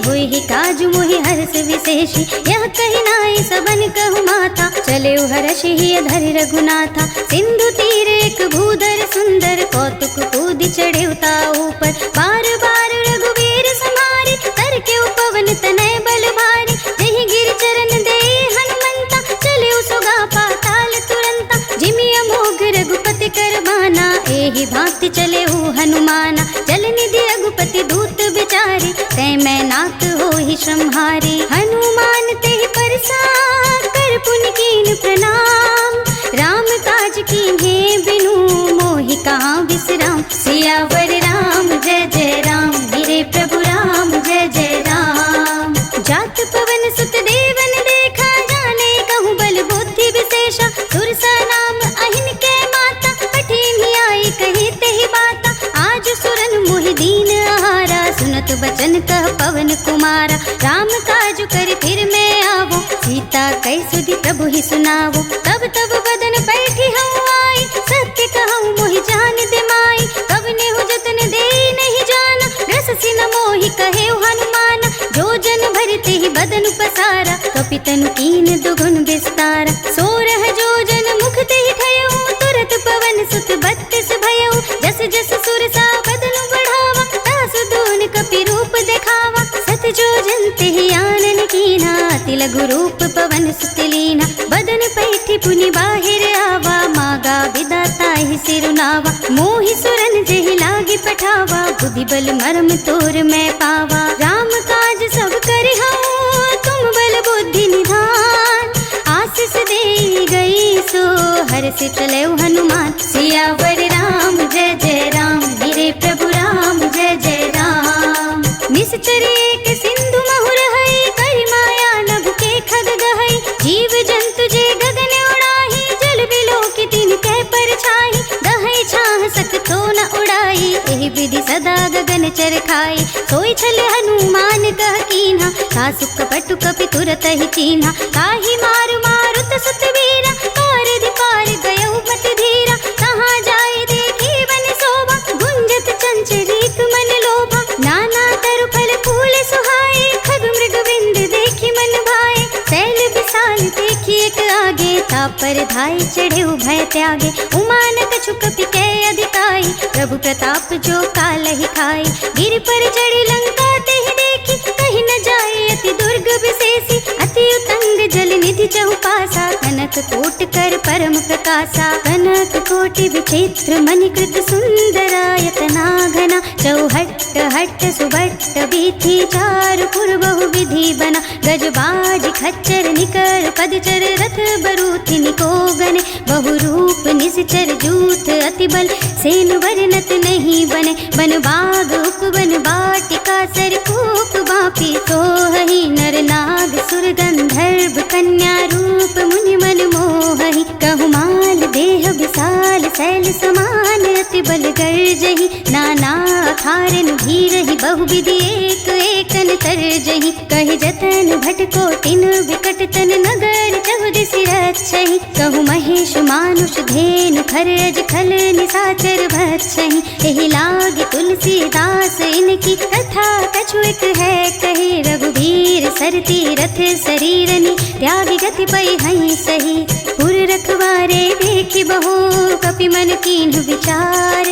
हुई ही काज मोहि हर्ष विशेषी। यह कही नाई सबन कहु माथा, चले हर्ष ही धरि रघुनाथा। सिंधु तीर एक भूधर सुंदर, कौतुक कूदि चढ़े ता ऊपर। बार बार रघुवीर समारी, तर के पवन तनय बल भारी। जहि गिर चरण दे हनुमंता, चले सुगा पाताल तुरंता। जिमि अमोघ रघुपति कर बाना, एहि भांति चले हनुमाना। जल निधि रघुपति दूत बिचारे, तै मैं नाथ होहि श्रमहारी। हनुमान ते परसा कर पुनि कीन प्रणाम, राम काज कीन्हे बिनु मोहि कहाँ विश्राम। सियावर राम जय जय राम, मेरे प्रभु राम जय जय राम। जात पवन सुत देवन देखा, जाने कहूँ बल बुद्धि विशेषा। सुरसा नाम अहिन के माता, पठिनी आई कही तेहि बाता। आज सुरन मोहि दीन आहारा, सुनत बचन कह पवन कुमारा। राम काज कर फिर मैं आवो, सीता कई सुधि प्रभु ही सुनावो। तब तब बदन बैठी हूँ आई, सत्य कहूँ मोहि जान दे माई। कवने हो जतन दे नहीं जाना, रस सिन मोहि कहे हनुमाना। जो जन भरते ही बदन पसारा, कपितन कीन दुगुन विस्तारा। सोरह जो जन मुख ते ही ठयऊ, तुरत पवन सुत 32 भयऊ। जस जस सुरसा बदन बढ़ावा, तासु दून कपि रूप दिखावा। सत जो जन ते ही आनन कीना, अति लघु रूप पवन सुत लीना। बदन पैठी पुनि बाहिर आवा, मागा विदाता ही सिरुनावा। मोहि सुरन जेहि लागी पठावा, बुद्धि बल मरम तोर मैं पावा। राम काज सब करि हूँ, तुम बल बुद्धि निधान। आशीष दे गई सो हर्ष चले हनुमान। सियावर राम जय जय राम, मेरे प्रभु राम जय जय राम। निश्चर एक सिंधु महुर है, करि माया नभ के खग गहई। जीव जंतु जे गगन उड़ाही, जल बिलो की दिन कह पर छाही। दहई छाह सकतो न उड़ाई, एहि विधि सदा गगन चर खाई। सोई छल हनुमान कह कीन्हा, सासु कपटु कपि तुरत ही चीन्हा। काहि मारु मारुत सुत वीरा, पार पार गयउ मत धीरा। कहाँ जाए देखी बन शोभा, गुंजत चंचरीक मन लोभा। नाना तरु फल फूल सुहाए, खग मृग बिंद देखी मन भाए। शैल विशाल देखी एक आगे, तापर धाय चढ़े भय त्यागे। उमान कछु कपि कै अधिकाई, प्रभु प्रताप जो काल ही खाई। गिर पर चढ़ी लंका ते ही देखी, कहीं न जाए अति दुर्ग विशेषी। अति उतंग जल निधि चहु पासा, कनक कोट कर परम प्रकाशा। कनक कोटि विचित्र मणिकृत सुंदरायतना घना। चौहट्ट हट्ट सुबट्ट बीथी, चार पुर बहु विधि बना। गजबाज खच्चर निकर पदचर, रथ बरूथि निको गने। बहु रूप निश्चर जूथ, अति बल सेन वर्णत नहीं बने। बन बाग उपवन वाटिका, सरकूप बापी सोहहि। नर नाग सुर गंधर्व कन्या, रूप मुनि मन मोहहि। कहु माल देह विशाल, शैल समान अति बल गर्जहि। नाना अखारन भीरहि, बहु विधि एक एकन तरजहि। कहि जतन भट कोटिन विकट तन, नगर चहुदिस रक्षहि। कहु महेश मानुष धेनु, खरज खल निशाचर भक्षहि। एहि लागी तुलसीदास इनकी, कथा कछु एक है कही। रघुवीर सरती रथ शरीरनि, त्यागी गति पै हई सही। पुर रखवारे देखि बहु, कपि मन कीन्ह विचार।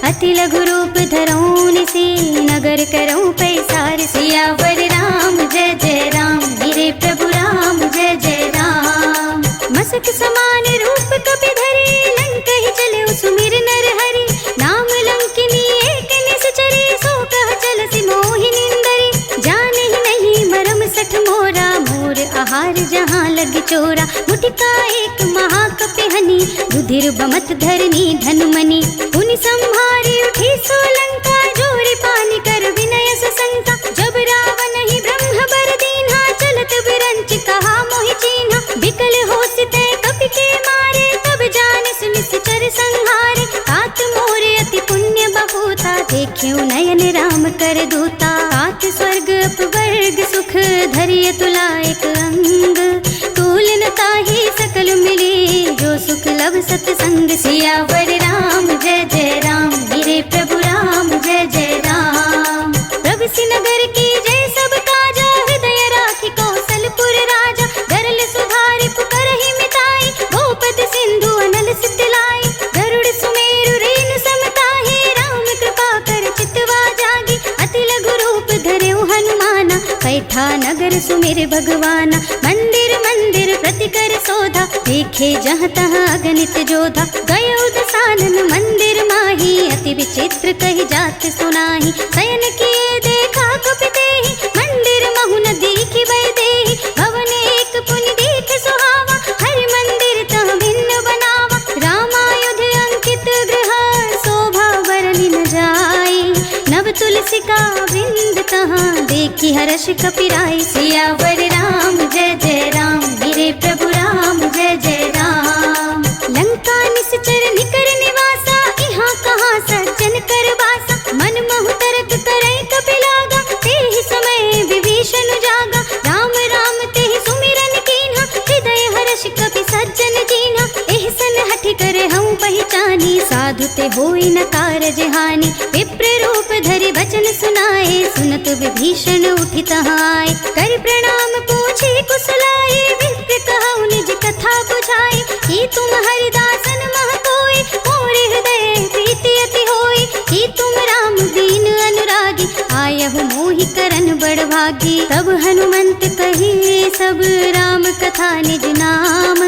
अति लघु रूप धरऊँ निसी, नगर करऊँ पैसार। सियावर राम जय जय राम, मेरे प्रभु राम जय जय राम। मसक समान रूप कपि धरे, लंक ही चले सुमिर नर हरि। नाम लंकिनी एक निश्चरी, सो कह चल सि मोहि निंदरी। जाने ही नहीं मरम सठ मोरा, मोर आहार जहाँ लग चोरा। मुटिका एक महाकपि हनि, रुधिर बमत धरनी धनुमनि। पुनि संहारी उठी सोलंका, जोरी पानी कर विनय सशंका। जब रावण ही ब्रह्म बर दीन्हा, चलत बिरंच कहा मोहि चीन्हा। बिकल होसि तै कपि के मारे, तब जानिस निश्चर संहारे। तात मोर अति पुण्य बहुता, देखियो नयन राम कर दूता। तात स्वर्ग अपवर्ग सुख, धरिय तुला एक अंग। तूल न ताहि सकल मिली, जो सुख लब सतसंग। सियावर राम जय जय राम, मेरे प्रभु राम जय जय राम। प्रभु सिनगर की जय सब का, कैठा नगर सुमिर भगवाना। मंदिर मंदिर प्रति कर सोधा, देखे जहाँ तहाँ अगणित जोधा। गयो दसानन मंदिर माही, अति विचित्र कही जात सुनाही। शयन किए देखा कपितेहि, मंदिर महु न दीखि वैदेही। भवन एक पुनि दीख सुहावा, हरि मंदिर तह भिन्न बनावा। रामायुध अंकित गृह, शोभा बरनि न जाई। नव तुलसी का वृंद तहाँ, देखी हर्ष कपिराई। सियावर राम जय जय राम, मेरे प्रभु राम जय जय राम। लंका निश्चर निकर निवासा, यहाँ कहाँ सज्जन कर वासा। मन महु तरक करे कपिलागा, तेहि समय विभीषण जागा। राम राम तेहि सुमिरन कीन्हा, हृदय हर्ष कपि सज्जन कीन्हा। एहसन हठि करे हूँ पहचानी, साधु ते होई न कारज हानि। विप्र रूप धरि वचन सुनाए, सुनत विभीषण उठि तहाँ आए। कर प्रणाम पूछे कुशलाए, विप्र कहु निज कथा बुझाए। कि तुम हरिदासन मह कोई, मोरे हृदय प्रीति अति होई। कि तुम राम दीन अनुरागी, आयहु मोहि करन बड़ भागी। तब हनुमंत कही सब राम कथा निज नाम।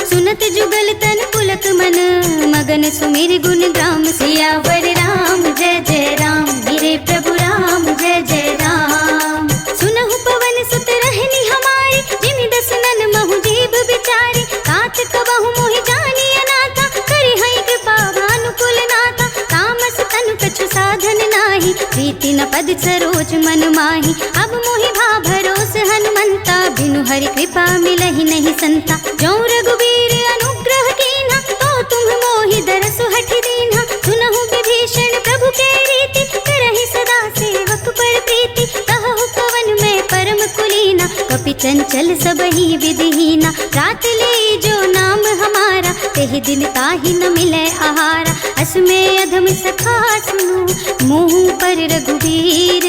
सुनत जुगल तन पुलक मन, मगन सुमिर गुण ग्राम। सियावर राम जय जय राम, मेरे प्रभु राम जय जय राम। सुनहु पवन सुत रहनी हमारी, जिमि दसनन महु जीव बिचारी। तात कबहु मोहि जानी अनाथा, करि हई कृपा भानुकुल नाथा। तामस तनु कछु साधन नाही, प्रीति न पद सरोज मन माही। अब मोहि भा भरोस हनुमंता, बिनु हरि कृपा मिलहि नहीं संता। जो रघुवीर अनुग्रह कीन्हा, तो तुम मोहि दरसु हठि दीन्हा। सुनहु विभीषण प्रभु के रीति, करहि सदा सेवक पर प्रीति। कहु पवन में परम कुलीना, कपि चंचल सबहि विधिहीना। रात ले जो नाम हमारा, तेहि दिन ताहि न मिलै आहारा। अस में अधम सखा सुनु, मुँह पर रघुवीर।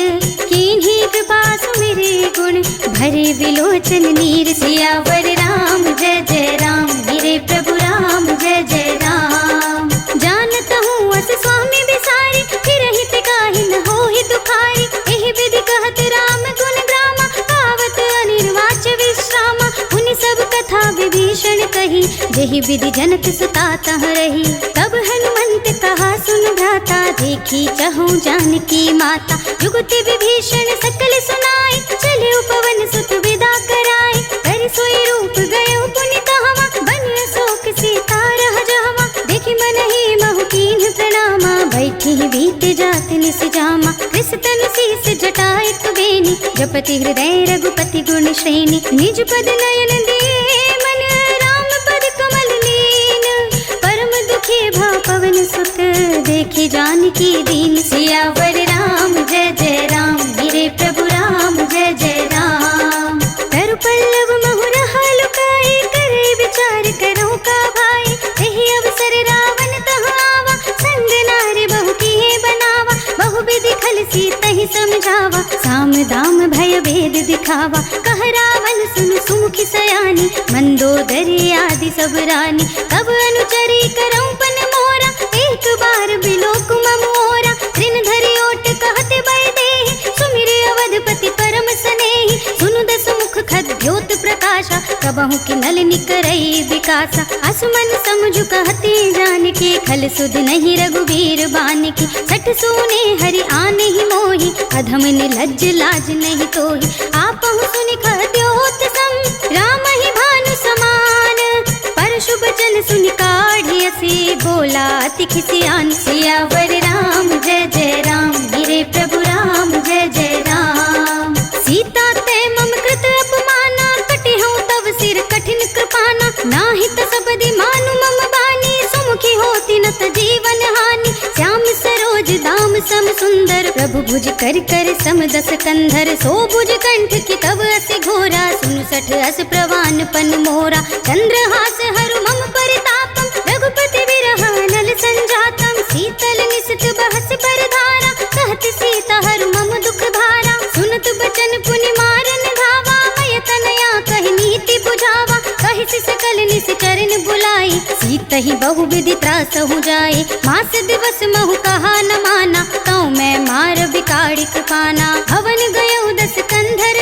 कीन्ही कृपा सुमिरे गुण, भरे विलोचन नीर। सियावर राम जय जय राम, मेरे प्रभु राम जय जय राम। जानत हूँ अस स्वामी बिसारी, फिरहि ते काहि न होहि दुखारी। एहि विधि कहत राम गुण ग्रामा, पावत अनिर्वाच विश्रामा। उनि सब कथा विभीषण कही, जेहि विधि जनक सुता तह रही। तब हनुमंत कहा सुन भ्राता, देखी चहु जानकी माता। जुगति विभीषण सकल सुनाई, चले पवन सुत विदा कराई। कर सोई रूप गयो पुनि तहवा, बन अशोक सीता रह जहवा। देखि मनहि महु कीन्ह प्रणामा, बैठी बीत जात निस जामा। कृष तनु शीस जटा एक बेनी, जपति हृदय रघुपति गुण श्रेणी। निज पद नयन दिए मन, राम पद कमल लीन। परम दुखी भा पवन सुत, देखी जानकी दीन। सियावर राम जय जय राम, मेरे प्रभु राम जय जय राम। तरु पल्लव महु रहा लुकाई, करे विचार करो का भाई। एहि अवसर रावण तहाँ आवा, संग नारी बहु किए बनावा। बहु विधि खल सीतहि समझावा, साम दाम भय भेद दिखावा। कह रावण सुन सुमुखी सयानी, मंदोदरी आदि सब रानी। तब अनुचरी करऊं पन मोरा, एक बार बिलोक मोरा। ऋण धरि ओट कहते वैदेही, सुमिरे अवधपति परम सनेही। सुनु दस मुख खद्योत प्रकाशा, कबहु कि नल निकरई विकासा। असमन समझु कहते जानकी, खल सुध नहीं रघुवीर बानकी। सठ सुने हरि आने ही मोही, अधम निर्लज्ज लाज नहीं तोही। आपहु सुनि खद्योत सम, राम ही भानु समान। परशु बचन सुनि काढ़ियसी, बोला अति खिसियान। सियावर राम जय जय राम, मेरे प्रभु राम जय जय राम। सीता ते मम कृत अपमाना, कटि हूँ तव सिर कठिन कृपाना। नाहि त सबदि मानु मम बानी, सुमुखी होती न त जीवन हानि। श्याम सरोज दाम सम सुंदर, प्रभु भुज कर कर सम दस कंधर। सो भुज कंठ की तब अस घोरा, सुनु सठ अस प्रवान पन मोरा। चंद्रहास हरु मम परितापम, रघुपति विरह नल संजातम। शीतल निसित बहस पर धारा, कहत सीता हरु मम दुख भारा। सुनत बचन पुनि मारन धावा, मय तनया कहि नीति बुझावा। कहि सकल निस चरण बुलाई, सीतहि बहु विधि त्रासहु जाए। मास दिवस महु कहा न माना, तौ मैं मार बिकाड़ी कृपाना। हवन गयो दस कंधर,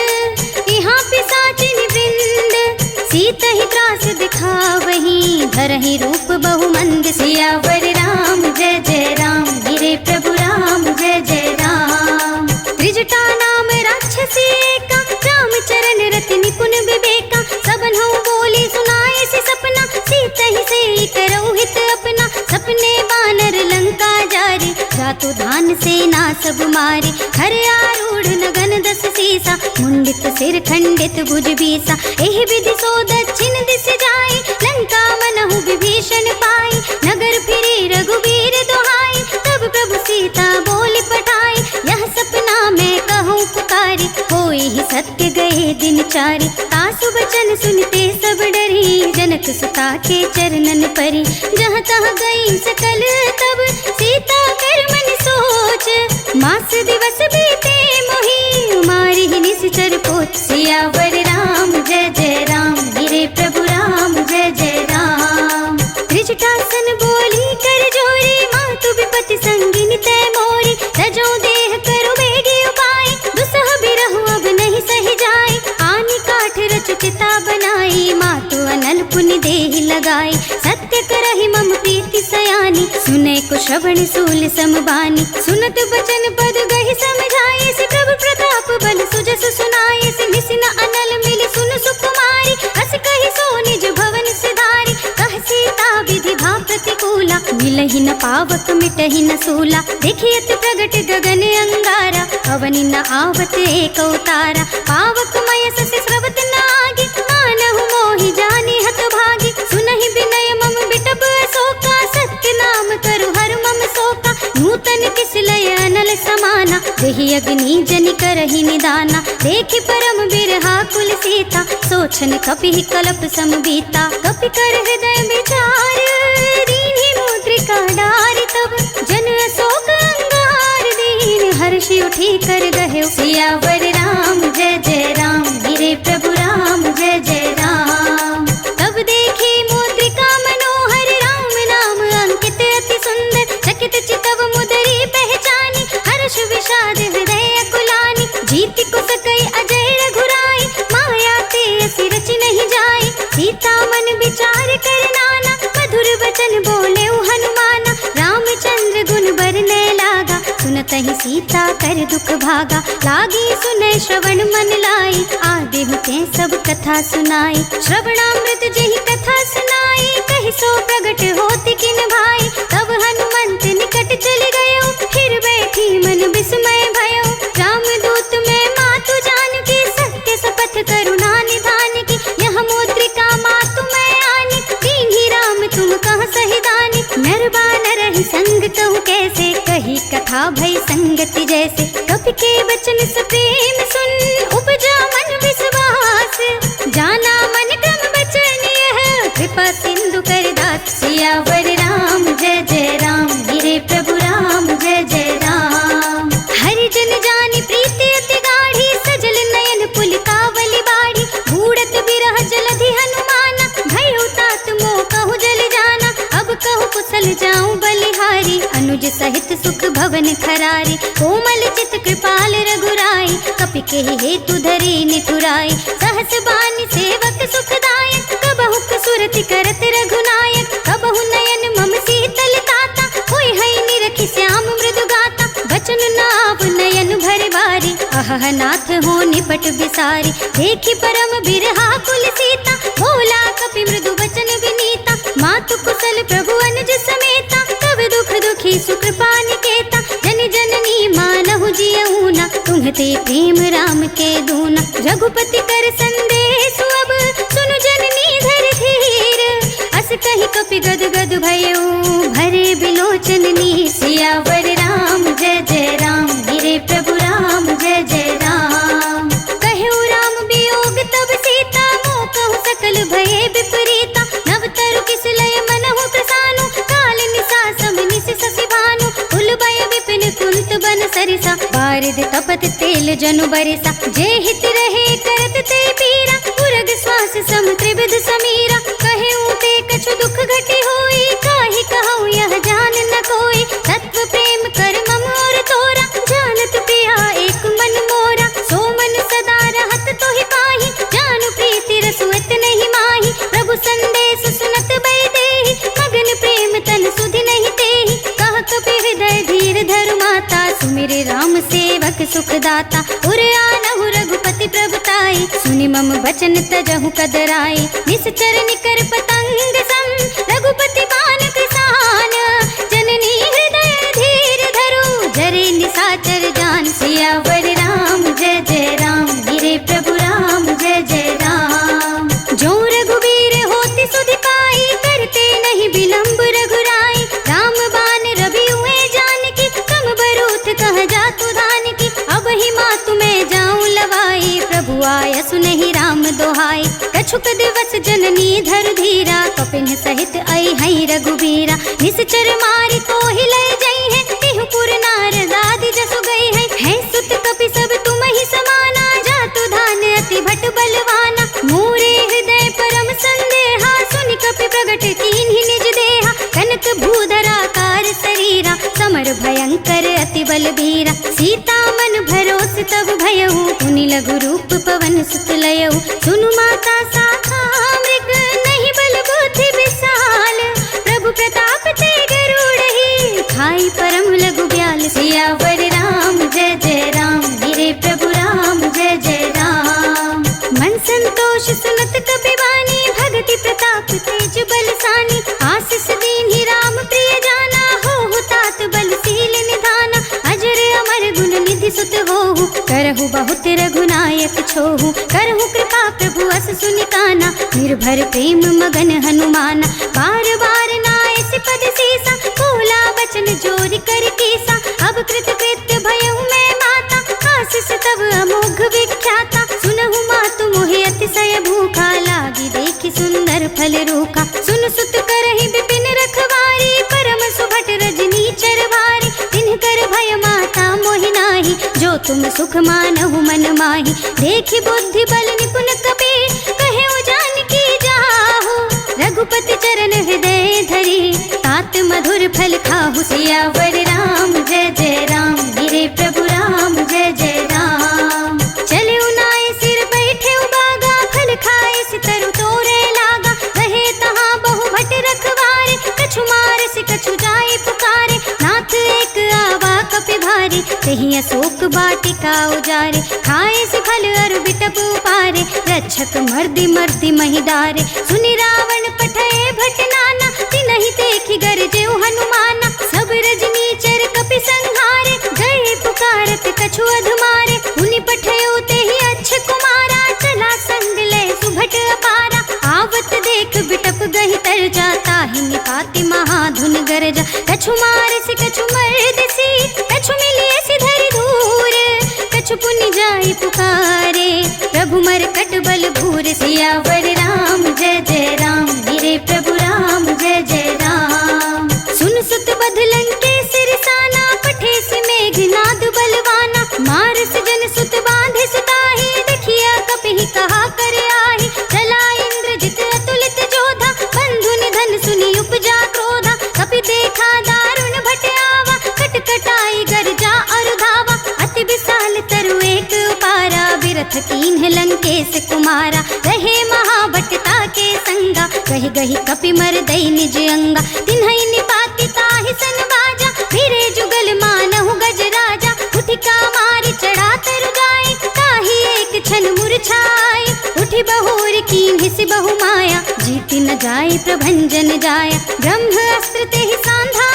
मारे, खर आरूढ़ नगन दस सीसा, मुंडित सिर खंडित भुज बीसा। एहि विधि सो दक्षिण दिस जाए, लंका मनहु विभीषण पाई, नगर फिरे रघुबीर दुहाई, तब प्रभु सीता बोली पठाई। यह सपना मैं कहूँ पुकारी, होई ही सत्य गए दिन चारि। तासु बचन सुनते सब डरी, जनक सुता के चरणन परी। जहाँ तहाँ गई सकल तब, सीता कर मन सोच, मास दिवस बीते मोहि, मारी ही निश्चर पोत। सियावर राम जय जय राम, मेरे प्रभु राम जय जय राम। त्रिजटासन बोली कर जोरी, मातु विपति संगिनी तै मोरी। तजो देह करो बेगी उपाय, दुसह बिरहु अब नहीं सही जाए। आनी काठ रच चिता बनाई, मातु अनल पुनि देहि लगाई। सत्य करहि मम प्रीति सयानी, सुने को श्रवण सूल समबानी। सुनत बचन पद गहि समझाए, से प्रभु प्रताप बल सुजस सुनाए। से निसिन अनल मिली सुन सुकुमारी, हस कहि सो निज भवन सिधारी। कह सीता विधि भा प्रतिकूला, मिलहि न पावक मिटहि न सूला। देखियत प्रगट गगन अंगारा, अवनि न आवत एक अवतारा। पावक मय सस स्रवत नागी, मानहु मोहि जानि हत भागी। सुनहि विनय मम बिटप अशोका, सत्य नाम तरु हर मम शोका। नूतन किस लय अनल समाना, देहि अग्नि जनि करहि निदाना। देखि परम बिरहा कुल सीता, सोचन कपि कलप समबीता। कपि कर हृदय विचार, दीन्हि मुद्रिका डारि। तब जन अशोक अंगार, दीन हर्षि उठी कर गह्यो। सियावर राम जय जय राम, मेरे प्रभु राम जय जय राम। तब देखे मुद्रिका मनोहर, राम नाम अंकित अति सुंदर। चकित चितव मुदरी पहचानी, हर्ष विषाद हृदय अकुलानी। जीति कुस कई अजय रघुराई, माया ते असि रचि नहीं जाई। सीता मन विचार कर नाना, मधुर वचन बोले हनुमाना। रामचंद्र गुण बरने लागा, सुनतहि सीता कर दुख भागा। लागी सुने श्रवण मन लाई, आदि हुते सब कथा सुनाई। श्रवणामृत जेहि कथा सुनाई, कहि सो प्रगट होति किन भाई। तब हनुमंत निकट चले गयो, फिर बैठी मन विस्मय भयो। रामदूत में मातु जानकी, सत्य शपथ करुणा निधान की। यह मुद्रिका मातु मैं आनी, दीन्हि राम तुम कह सही दानी। नर बानर ही संग कहूँ कैसे, कही कथा भई संगति जैसे। कपि के वचन सप्रेम सुन, उपजा मन विश्वास। जाना मन क्रम वचन यह, कृपा सिंधु कर दास। सियावर राम जय जय राम, मेरे प्रभु राम जय जय राम। हरि जन जानी प्रीति अति गाढ़ी, सजल नयन पुलिकावली बाढ़ी। बूढ़त बिरह जलधि हनुमाना, भयउ तात मोह कहु जल जाना। अब कहु कुशल जाऊं बलिहारी, अनुज सहित सुख भवन खरारी। कोमल चित कृपाल रघुराई, कपि के हेतु धरी निठुराई। सहस बानी सेवक सुखदायक, कबहु सुरति करत रघुनायक। कबहु नयन मम शीतल ताता, होय हई निरखि श्याम मृदु गाता। बचन नाव नयन भर बारी, अहह नाथ हो निपट बिसारी। देखि परम बिरहा कुल सीता, बोला कपि मृदु वचन विनीता। मातु कुशल प्रभु अनुज समेता, तब दुख दुखी सुकृपा निकेता। जन जननी मानहु जियऊना, तुम्हते प्रेम राम के दूना। रघुपति कर संदेश अब, सुनु जननी धर धीर। अस कहि कपि गद गद भयो, भरे बिलोचन नीर। सियावर राम जय जय राम, मेरे प्रभु राम जय जय राम। कहु राम वियोग तब सीता, मोह कहु सकल भये विपरीता। नव तरु किस लय मनहु प्रसानु, काल निसा सम निस ससि भानु। उलबय विपिन कुंत बन सरिसा, बारिद तपत तेल जनु बरिसा। जे हित रहे करत ते पीरा, उरग श्वास सम त्रिविध समीरा। कहेऊ ते कछु दुख घटी होई, काहि कहूँ यह जान न कोई। तत्व प्रेम कर मम और तोरा, जानत पिया एक मन मोरा। सो मन सदा रहत तोहि पाहि, जानु प्रीति रसुअत नहीं माही। प्रभु संदेश सुनत बै देहि, मगन प्रेम तन सुधि नहीं तेहि। कह कपि हृदय धीर धरु माता, सुमिर राम सेवक सुखदाता। उर आनहु रघुपति प्रभुताई, सुनि मम वचन तजहु कदराई। निश्चर निकर पतंग सम, रघुपति बान कृसान। जननी हृदय धीर धरु, जरे निशाचर जान। कछुक दिवस जननी धर धीरा, कपिन सहित आई हई रघुबीरा। निश्चर मारी तो हिलय जई है, तिहुपुर नारद आदि जसु गई है सुत कपि सब तुम ही समाना, जातु धान अति भट बलवाना। मोरे हृदय परम संदेहा, सुनि कपि प्रगट कीन्हि निज देहा। कनक भूधराकार शरीरा, समर भयंकर अति बलबीरा। सीता मन भरोस तब भयउ, पुनि लघु रूप पवन सुत लयउ। सुनु माता साखा मृग, नहीं बल बुद्धि विशाल। प्रभु प्रताप ते गरुड़हि, खाई परम लघु ब्याल। सियावर राम जय जय राम, मेरे प्रभु राम जय जय राम। मन संतोष सुनत कपि वानी, भगति प्रताप तेज बलसानी। आशीष दीन्हि राम प्रिय जाना, होहु तात बलशील निधाना। अजर अमर गुण निधि सुत होहु, करहु बहुत रघुनायक छोहु। करहु कृपा प्रभु अस सुनि काना, निर्भर प्रेम मगन हनुमाना। बार बार नाय सिपद सीसा, बोला बचन जोरि कर कीसा। अब कृत कृत्य भयउ मैं माता, आशीष तब अमोघ विख्याता। सुनहु मातु मोहि अतिशय भूखा, लागी देखि सुंदर फल रूखा। सुन सुत करहि विपिन रखवारी, परम सुभट रजनी चरवारी। तिन्ह कर भय माता मोहि नाही, जो तुम सुख मानहु मन माही। देखि बुद्धि बल निपुण कपि, कहेउ जानकी जाहु। रघुपति चरण हृदय धरि, तात मधुर फल खाहु। सियावर राम जय जय राम, मेरे प्रभु राम जय जय राम। चले उनाए सिर बैठे उबागा, फल खाए सितरु तोरे लागा। रहे तहाँ बहु भट रखवारे, कछु मार से कछु जाए पुकारे। नाथ एक आवा कपि भारी, तेहि अशोक वाटिका उजारे। खाए से फल अरु बिटप उपारे, रक्षक मर्दि मर्दि महिदारे। सुनि रावण पठय भट नाना, तिनहि देखि गरजेउ हनुमाना। सब रजनी चर कपि संहारे, गए पुकारत कछु अधमारे। मुनि पठयो तेहि अच्छ कुमारा, चला संग ले सुभट अपारा। आवत देख बिटप गहि तर जाता, ही निपाति महाधुन गरजा। कछु मार से कछु मर्द सी, कछु मिलिए सिधरि धूर। कछु पुनि जाई पुकारे, प्रभु मरकट बल भूर। सियावर राम जय जय राम, मेरे प्रभु राम जय जय राम। सुन सुत बध लंकेश रिसाना, पठे से मेघनाद बलवाना। मारस जन सुत बांधे सुताही, देखिया कपि कहा कर आही। चला इंद्रजित अतुलित जोधा, बंधु निधन सुनि उपजा क्रोधा। कपि देखा दारुण भट आवा, कटकटाई गरजा अरु धावा। अति विशाल तरु एक उपारा, बिरथ कीन्ह लंकेश कुमारा। रहे महाभटता के संगा, कहि गहि कपि मर दई निज अंगा। तिन्हइ निपाति ताहि सन बाजा, फिरे जुगल मानहु गज राजा। उठिका मारी चढ़ा तरु जाए, ताहि एक क्षण मुरझाए। उठि बहोर कीन्हि सि बहु माया, जीति न जाए प्रभंजन जाया। ब्रह्म अस्त्र तेहि सांधा,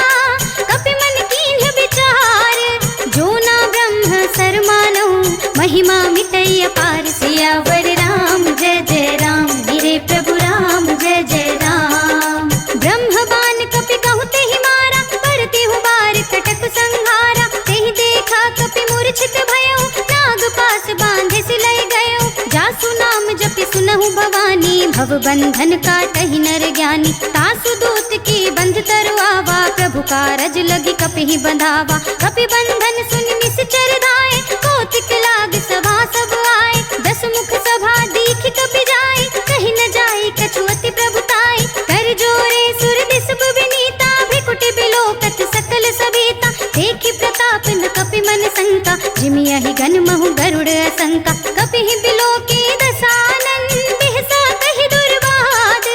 कपि मन कीन्ह विचार। जो ना ब्रह्म सर मानहु, महिमा मिटई अपार। सियावर राम जय जय राम, मेरे प्रभु राम जय जय राम। ब्रह्म बान कपि कहु तेहि मारा, परति हु बार कटक संहारा। तेहि देखा कपि मूर्छित भयउ, नाग पास बांधे सिलय गयउ। जासु नाम जपि सुनहु भवानी, भव बंधन काटहि नर ज्ञानी। तासु दूत की बंध तरु आवा, प्रभु कारज लगी कपि बंधावा। कपि बंधन सुनि निश्चर धाये, कौतिक लाग सभा सब आए। दस मुख सभा दीख कपि जाए, कहि न जाए कछु अति प्रभुताई। कर जोरे सुर दिसब विनीता, भ्रिकुटि बिलोकत सकल सबीता। देखि प्रताप न कपि मन शंका, जिमियहि गन महु गरुड़ असंका। कपि बिलोकी दसानन, बिहसा कहि दुर्वाद।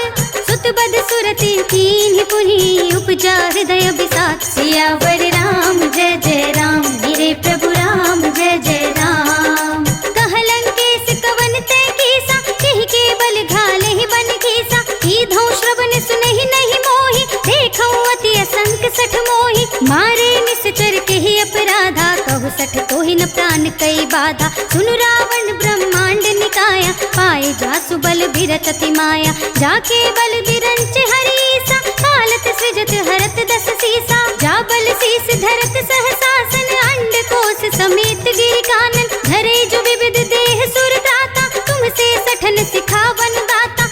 सुत बद सुरति कीन्हि पुनि, उपजा हृदय बिसात। सियावर राम जय जय राम, मेरे प्रभु राम जय जय राम। कह लंकेश कवन ते कीसा, केहि के बल घाले ही बन कीसा। कीधौ श्रवण सुनहि नहीं मोहि, देखौ अति असंक सठ मोहि। मारे निश्चर केहि अपराधा, कहु सठ तोहि न प्राण कई बाधा। सुनु रावण ब्रह्मांड निकाया, पाए जासु बल बिरत अति माया। जाके बल बिरंच हरीसा, हालत सृजत हरत दस सीसा। जा बल शीस धरत सहसासन, अंड कोश समेत गिरि कानन। धरे जो विविध देह सुर दाता, तुमसे सठन सिखावन दाता।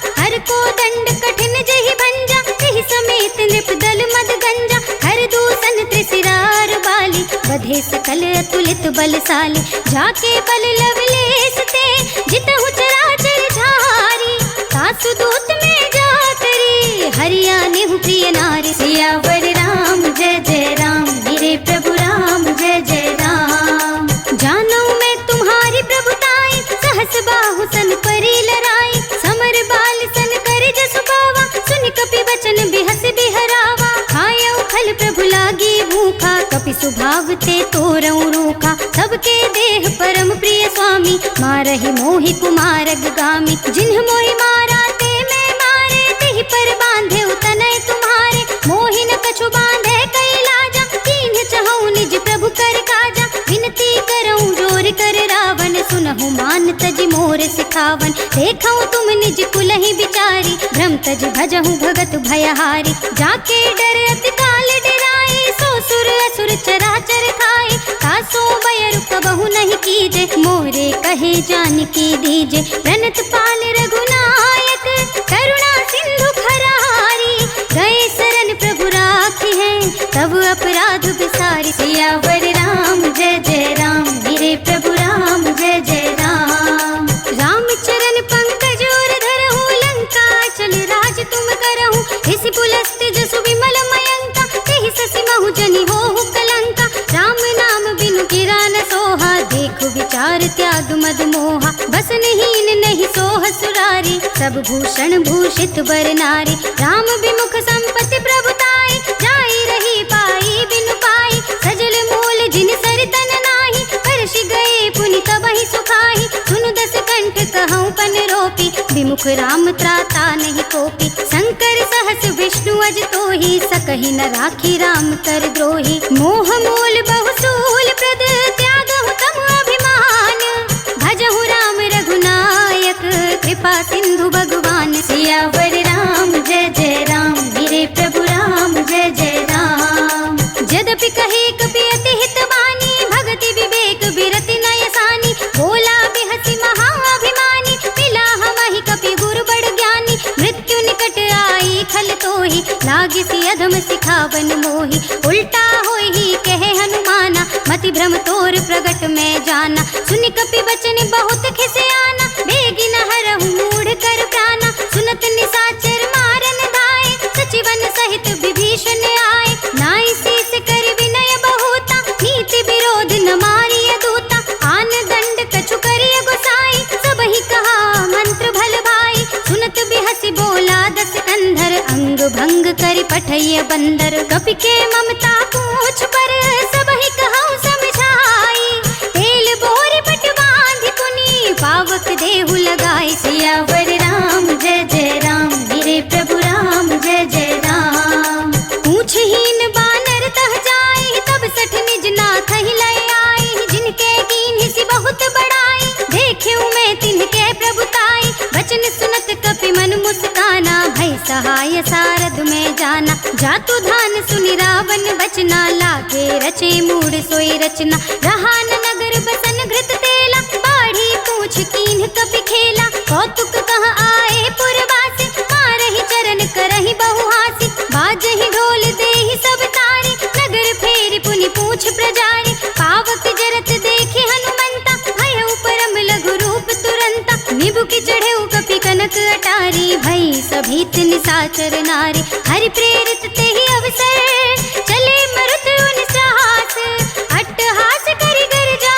बलशाली, जाके बल लवलेस ते जितहु चराचर झारी। सासु दूत में जा करी हरिया नेहु प्रिय नारी। सियावर राम जय जय राम, मेरे प्रभु राम जय जय राम। जानू मैं तुम्हारी प्रभुताई, सहस बाहु सन परी लराई। समर बाल सन कर जसु बावा, सुन कपि बचन बिहस बिहरावा। खायऊ फल प्रभु लागी भूखा, कपि स्वभाव ते तोरऊ रूखा। सबके देह परम प्रिय स्वामी, मारहि मोहि कुमारग गामी। जिन्ह मोहि मारा ते मैं मारे, तेहि पर बांधे तनय तुम्हारे। मोहि न कछु बांधे कई लाजा, कीन्ह चहु निज प्रभु कर काजा। विनती करऊं जोर कर रावण, सुनहु मान तज मोर सिखावन। देखऊं तुम निज कुलहि बिचारी, भ्रम तज भजहु भगत भयहारी। जाके डर अति काल डराई, सो सुर असुर चराचर खाए। तासो बयर कबहु नहीं कीजे, मोरे कहे जानकी दीजे। प्रणत पाल रघुनायक, करुणा सिंधु खरारी। गए शरण प्रभु राखी है, तब अपराध बिसारी। सियावर राम जय जय राम, मेरे प्रभु राम जय जय राम। राम चरण पंकज और धरहु, लंका चल राज तुम करहु। इस पुलस्त जसु विमल मयंका, तेहि ससि महु जनि होहु कलंका। राम नाम बिनु गिरा न सोहा, देखु विचार त्याग मद मोहा। बसनहीन नहीं सोह सुरारी, सब भूषण भूषित बर नारी। राम विमुख संपत्ति प्रभुताई, जाई रही पाई बिनु पाई। सजल मूल जिन सर तन नाही, परषि गए पुनि तबहि सुखाही। सुनु दस कंठ कहऊं पन रोपी, विमुख राम त्राता नहीं कोपी। शंकर सहस विष्णु अज तोहि, सकहि न राखी राम कर द्रोही। मोह मूल बहुसूल प्रद, त्यागहु तम अभिमान। भजहु राम रघुनायक, कृपा सिंधु भगवान। सियावर राम जय जय राम, मेरे प्रभु राम जय जय राम। यद्यपि कहे कपि अति हित बानी, भगति विवेक बिरति नय सानी। बोला बिहसि महाअभिमानी, मिला हमहि कपि गुरु बड़ ज्ञानी। मृत्यु निकट आई खल तोहि, लागिसि अधम सिखावन मोहि। उल्टा होहि कहे हनुमाना, मति भ्रम तोर प्रगट में जाना। सुनि कपि बचन बहुत खिसियाना, बेगी न हरहु मूढ़ कर प्राणा। सुनत निशाचर मारन धाये, सचिवन सहित विभीषण आए। नाई शीस कर विनय बहुता, नीति विरोध न मारिय दूता। आन दंड कछु करिय गोसाई, सबहि कहा मंत्र भल भाई। सुनत बिहसि बोला दस कंधर, अंग भंग करि पठैय बंदर। कपि के ममता पूछ पर, सबहि कहऊं समझाई। तेल बोर पट बांधि पुनि, पावक देहु लगाई। सियावर राम जय जय राम, मेरे प्रभु राम जय जय राम। पूछहीन बानर तह जाई, तब सठ निज नाथ ही लय आई। जिनके कीन्हि सि बहुत बड़ाई, देखियो मैं तिनके प्रभुताई। वचन सुनत कपि मन मुस्काना, भय सहाय सारद में जाना। जातु धान सुनि रावण बचना, लागे रचे मूढ़ सोई रचना। रहा न नगर बसन घृत तेला, बाढ़ी पूछ कीन्ह कपि खेला। कौतुक कह आए पुरवासी, मारहि चरण करहि बहुहासी। बाजहि ढोल देहि सब तारी, नगर फेरि पुनि पूछ प्रजारी। पावक जरत देखे हनुमंता, भयउ परम लघु रूप तुरंता। निबुकि चढ़ेउ कपि कनक अटारी, भई सभीत निशाचर नारी। हरि प्रेरित तेहि अवसर, चले मरुत उन साहस। अट्टहास करि गर्जा,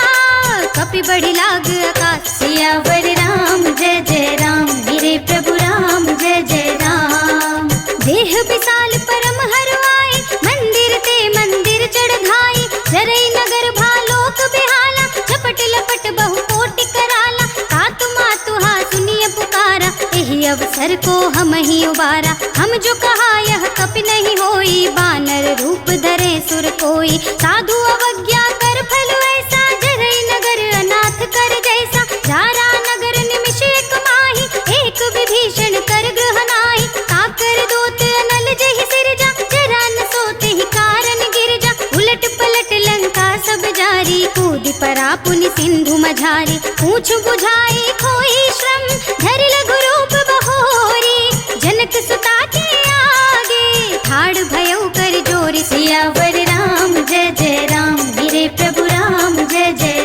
कपि बढ़ि लाग आकाश। सियावर राम जय जय राम, मेरे प्रभु राम जय जय राम। देह विशाल परम हरवाई, मंदिर ते मंदिर चढ़ धाई। जरई नगर भालोक बिहाला, झपट लपट बहु कोटि कराला। कातु मातु हा सुनिय पुकारा, एहि अवसर को हम ही उबारा। हम जो कहा यह कपि नहीं होई, बानर रूप धरे सुर कोई। साधु अवज्ञा कर फल ऐसा, जरई नगर अनाथ कर जैसा। जारा नगर निमिष एक माही, एक विभीषण कर गृह नाही। काकर दूत अनल जहि सिरजा, जरा न सोते ही कारण गिरजा। उलट पलट लंका सब जारी, कूदि परा पुनि सिंधु मझारी। पूछ बुझाई खोई श्रम, धरि लघु रूप बहोरी। जनक सुता के आगे, ठाड़ भयउ कर जोरी। सियावर राम जय जय राम, मेरे प्रभु राम जय जय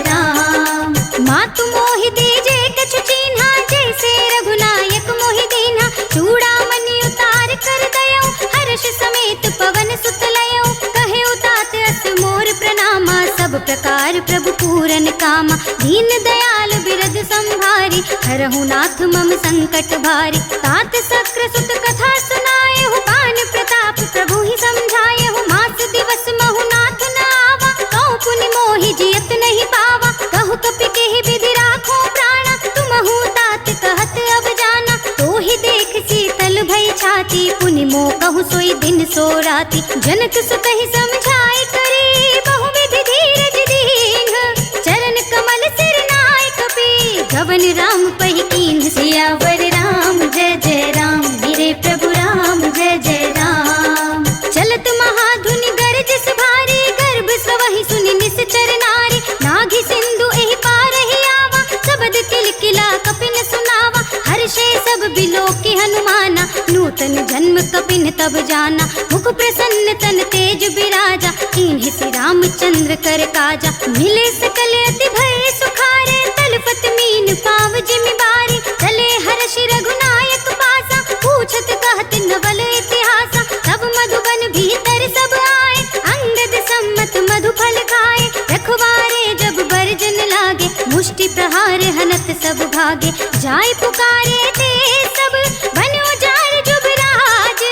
दीन दयाल बिरद संभारी, हरहु नाथ मम संकट भारी। तात सक्र सुत कथा सुनाए हो, पान प्रताप प्रभु ही समझाए हो। मास दिवस महु नाथ न आवा, कौ पुनि मोहि जियत नहीं पावा। कहु कपि केहि विधि राखो प्राणा, तुमहु तात कहत अब जाना। तो ही देख शीतल भई छाती, पुनि मोह कहु सोई दिन सो राती। जनक सुतहि समझाए करी, बहु विधि धीरज दीन्ह। चरण कमल सिर नाय कपि, गवन राम पहि कीन्ह। सियावर राम जय जय राम, मेरे प्रभु राम जय जय राम। चलत महाधुनि गरजस भारी, गर्भ सवहि सुनि निश्चर नारी। नाघि सिंधु एहि पारहि आवा, शबद किलकिला कपिन सुनावा। हर्षे सब बिलोकी हनुमाना, नूतन जन्म कपिन तब जाना। मुख प्रसन्न तन तेज बिराजा, कीन्हि श्री रामचंद्र कर काजा। मिले सकल अति भय सुखारे, तलपत मीन पाव जिमि बारी। चले हर्षि रघुनायक पासा, पूछत कहत नवल इतिहासा। तब मधुबन भीतर सब आए, अंगद सम्मत मधु फल खाए। रखवारे जब बरजन लागे, मुष्टि प्रहार हनत सब भागे। जाय पुकारे ते सब, बनो जार जुबराज।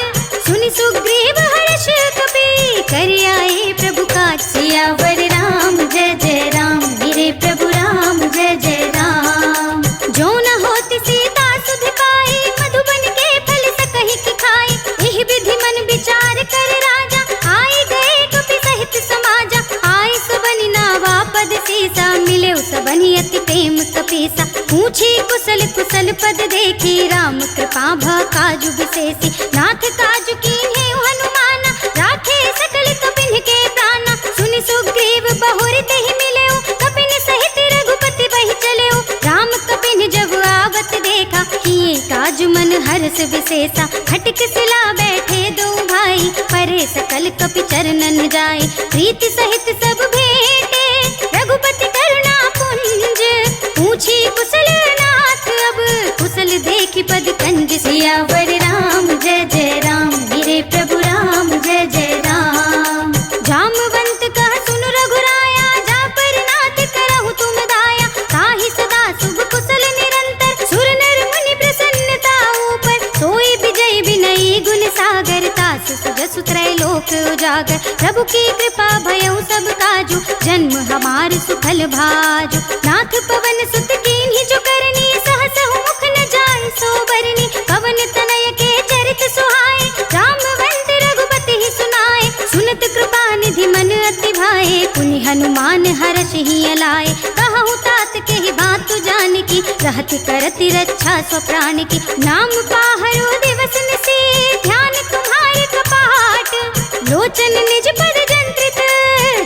सुनि सुग्रीव हर्ष कपि, कर आए प्रभु काज। सियावर राम जय जय राम, मेरे प्रभु राम जय जय राम। जो न होति सीता सुध पाई, मधुबन के फल सकहि की खाई। एहि विधि मन विचार कर राजा, आए गए कपि सहित समाजा। आए सबनि नावा पद सीसा, मिले सबनि अति प्रेम कपीसा। पूछी कुशल कुशल पद देखी, राम कृपा भा काजु विशेषी। नाथ काजु कीन्हे हनुमाना, राखे सकल कपिन के प्राणा। सुनि सुग्रीव बहुर तेहि मिलेउ, कपिन सहित रघुपति बहि चलेउ। राम कपिन जब आवत देखा, किए काज मन हर्ष विशेषा। खटक सिला बैठे दो भाई, परे सकल कपि चरणन जाए। प्रीति सहित सब भेंटे, रघुपति करुणा पुंज। पूछी कुशल नाथ अब, कुशल देखि पद कंज। सियावर राम जय जय राम, मेरे प्रभु राम जय जय राम। जामवंत कह सुन रघुराया, जा पर नाथ करहु तुम दाया। ताहि सदा शुभ कुशल निरंतर, सुर नर मुनि प्रसन्नता ऊपर। सोई विजय विनयी गुण सागर, तासु सुजसु त्रैलोक उजागर। प्रभु की कृपा भयउ सब काजु, जन्म हमार सुफल भाजु। नाथ पवन सुत कीन्हि जो करनी, सहसहु मुख न जाय सो बरनी। पवन तनय के चरित सुहाए, जामवंत रघुपति ही सुनाए। सुनत कृपा निधि मन अति भाए, पुनि हनुमान हर्ष ही अलाए। कहु तात के ही बात जान की, रहति करति रक्षा स्व प्राण की। नाम पाहरो दिवस निसी, ध्यान तुम्हारे कपाट। लोचन निज पद जंत्रित,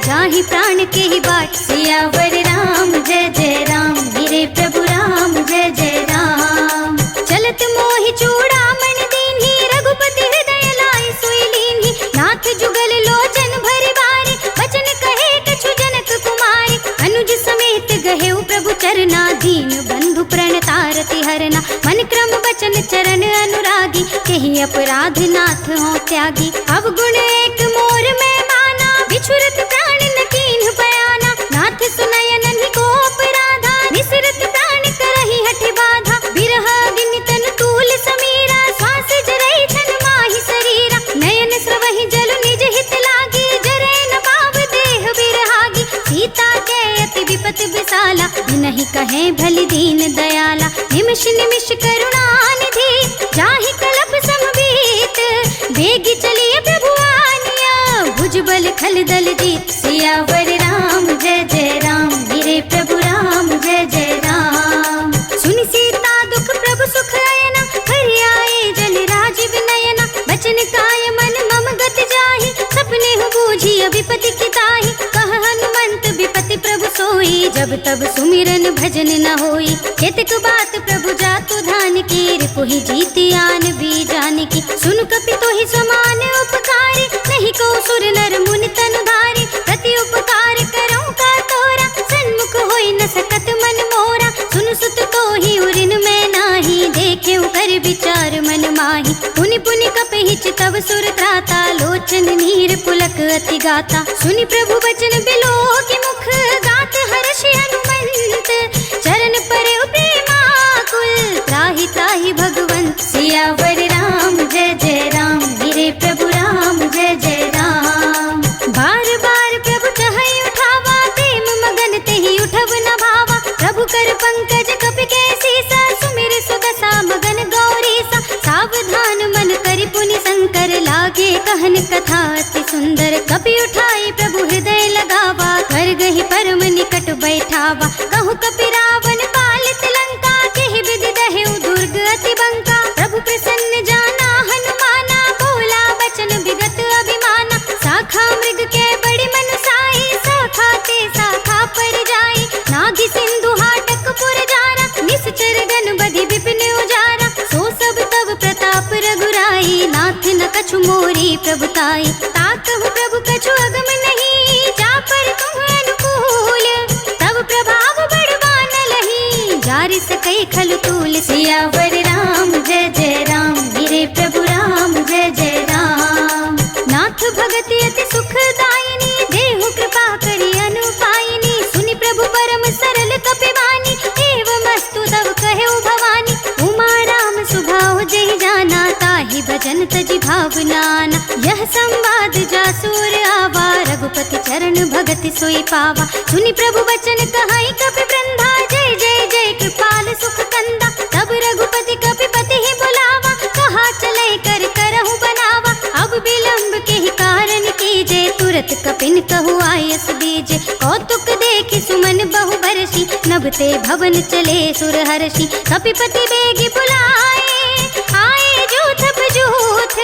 जाहि प्राण के ही बाट। सियावर राम जय जय राम, मेरे प्रभु राम जय जय राम। चलत मोहि चूड़ामणि दीन्हि, रघुपति हृदय लाए सोई लीन्हि। नाथ जुगल लोचन भरि बारी, बचन कहे कछु जनक कुमारी। अनुज समेत गहेउ प्रभु चरना, दीन बंधु प्रणतारति हरना। मन क्रम बचन चरण अनुरागी, केहि अपराध नाथ हो त्यागी। अवगुण एक मोर में माना, बिछुरत प्राण न कीन्ह बयाना। नाथ सुनयन को अपराधा, निसरत प्राण करहि हठ बाधा। बिरह अग्नि तन तूल समीरा, श्वास जरई छन माहि शरीरा। नयन स्रवहि जल निज हित लागी, जरै न पाव देह बिरहागी। सीता के अति विपत विसाला, बिनहि कहे भली दीन दयाला। निमिष निमिष करुणा निधि, जाहि कलप समबीत। बेगी चलिए प्रभु आनिया, भुजबल खल दल जीत। सियावर राम जय जय राम, मेरे प्रभु राम जय जय राम। सुनि सीता दुख प्रभु सुख अयना, हरि आए जल राजीव नयना। बचन काय मन मम गत जाहि, सपने हु बूझी विपति की ताहि। कह हनुमंत विपति प्रभु सोई, जब तब सुमिरन भजन न होई। केतक बात प्रभु जातु धान की, रिपुहि जीति आन भी जान की। सुन कपि तोहि समान उपकारी, नहीं को सुर नर मुनि तनु धारी। प्रति उपकार करऊं का तोरा, सन्मुख होई न सकत मन मोरा। सुन सुत तोहि उरिन में नाही, देखे कर विचार मन माही। पुनि पुनि कपहि चितव सुर त्राता, लोचन नीर पुलक अति गाता। सुनि प्रभु बचन बिलो की मुख, गात हर्षि हनुमंत। बधि विपिन उजारा, सो सब तब प्रताप रघुराई, नाथ न कछु मोरी प्रभुताई। ताकहु प्रभु कछु अगम नहीं, जा पर तुम अनुकूल, तब प्रभाव बढ़वा न लही, जारि सकई खलु तूल। सियावर राम जय जय राम, मेरे प्रभु राम जय जय राम। नाथ भगति अति सुखदायिनी, देहु कृपा करि अनुपायिनी, सुनि प्रभु परम सरल कपिवानी, एवमस्तु तब कहेउ भवानी। उमा राम स्वभाव जहि जाना, ताहि भजन तजि भावनाना। यह संवाद जासुर आवा, रघुपति चरण भगति सोई पावा। सुनि प्रभु वचन कहाई कपि वृंदा, जय जय जय कृपाल सुख कंदा। तब रघुपति कपिपति ही बुलावा, कहा चले कर करहु बनावा। अब विलंब के ही कारण कीजे, तुरत कपिन कहु आयस दीजे। कौतुक देखि सुमन बहु बरसी, नभते भवन चले सुर हर्षि। कपिपति बेगी बुलाए, आए जूथ बजूथ,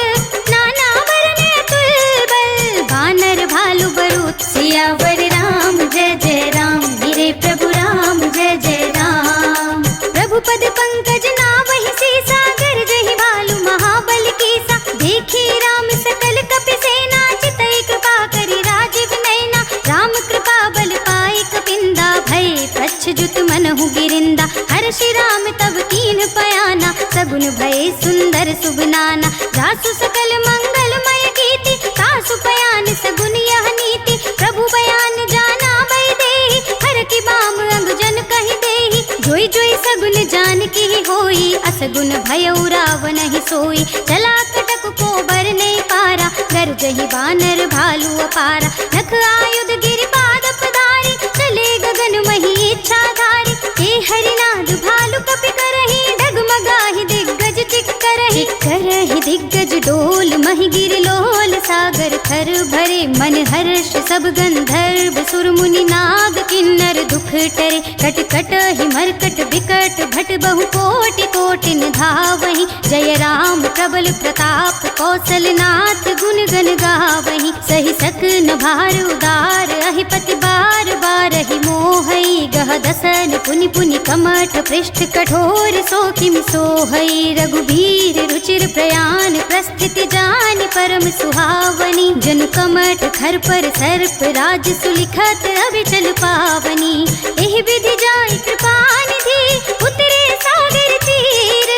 नाना वरन अतुल बल, बानर भालु बरूथ। सियावर राम जय जय राम, मेरे प्रभु राम जय जय राम। प्रभु पद पंकज नावहि सीसा, गरजहि भालु महाबल कीसा। देखी राम सकल कपि सेना, चितई कृपा करि राजीव नैना। राम कृपा बल पाई कपिंदा, भय पच्छजुत मनहु गिरिंदा। हर्षि राम तब कीन्ह पयाना, सगुन भय सुंदर शुभ नाना। जासु सकल मंगलमय कीर्ति, तासु पयान सगुन यह नीति। प्रभु बयान जाना भय देहि, हर की बाम अंग जन कहि देहि। जोई जोई सगुन जान की होई, असगुन भयउ रावण ही सोई। चला कटक को बर नहीं पारा, गरजहि बानर भालु अपारा। नख आयुध गिरिपाद पदारी, चले गगन मही इच्छाधारी। हे हरिनाद भालु कपि करहि, डगमगाहि दिग्गज चिक करहि। करहि दिग्गज डोल, महि गिर लोल सागर थर भरे। मन हर्ष सब गंधर्व सुर मुनि नाग किन्नर दुख टरे। कट कट ही मरकट विकट भट बहु कोटि कोटिन धावहि। जय राम प्रबल प्रताप, कौशलनाथ गुण गण गावहि। सहि सकन भार उदार, अहिपति बार बारहि मोहई। गह दसन पुनि पुनि कमठ, पृष्ठ कठोर सो किम सोहई। रघुबीर रुचिर प्रयाण, प्रस्थिति जानि परम सुहावनी। जन कमठ खर पर सर्प, राज सुलिखत अभिचल पावनी। एहि विधि जाय कृपा निधि, उतरे सागर तीर।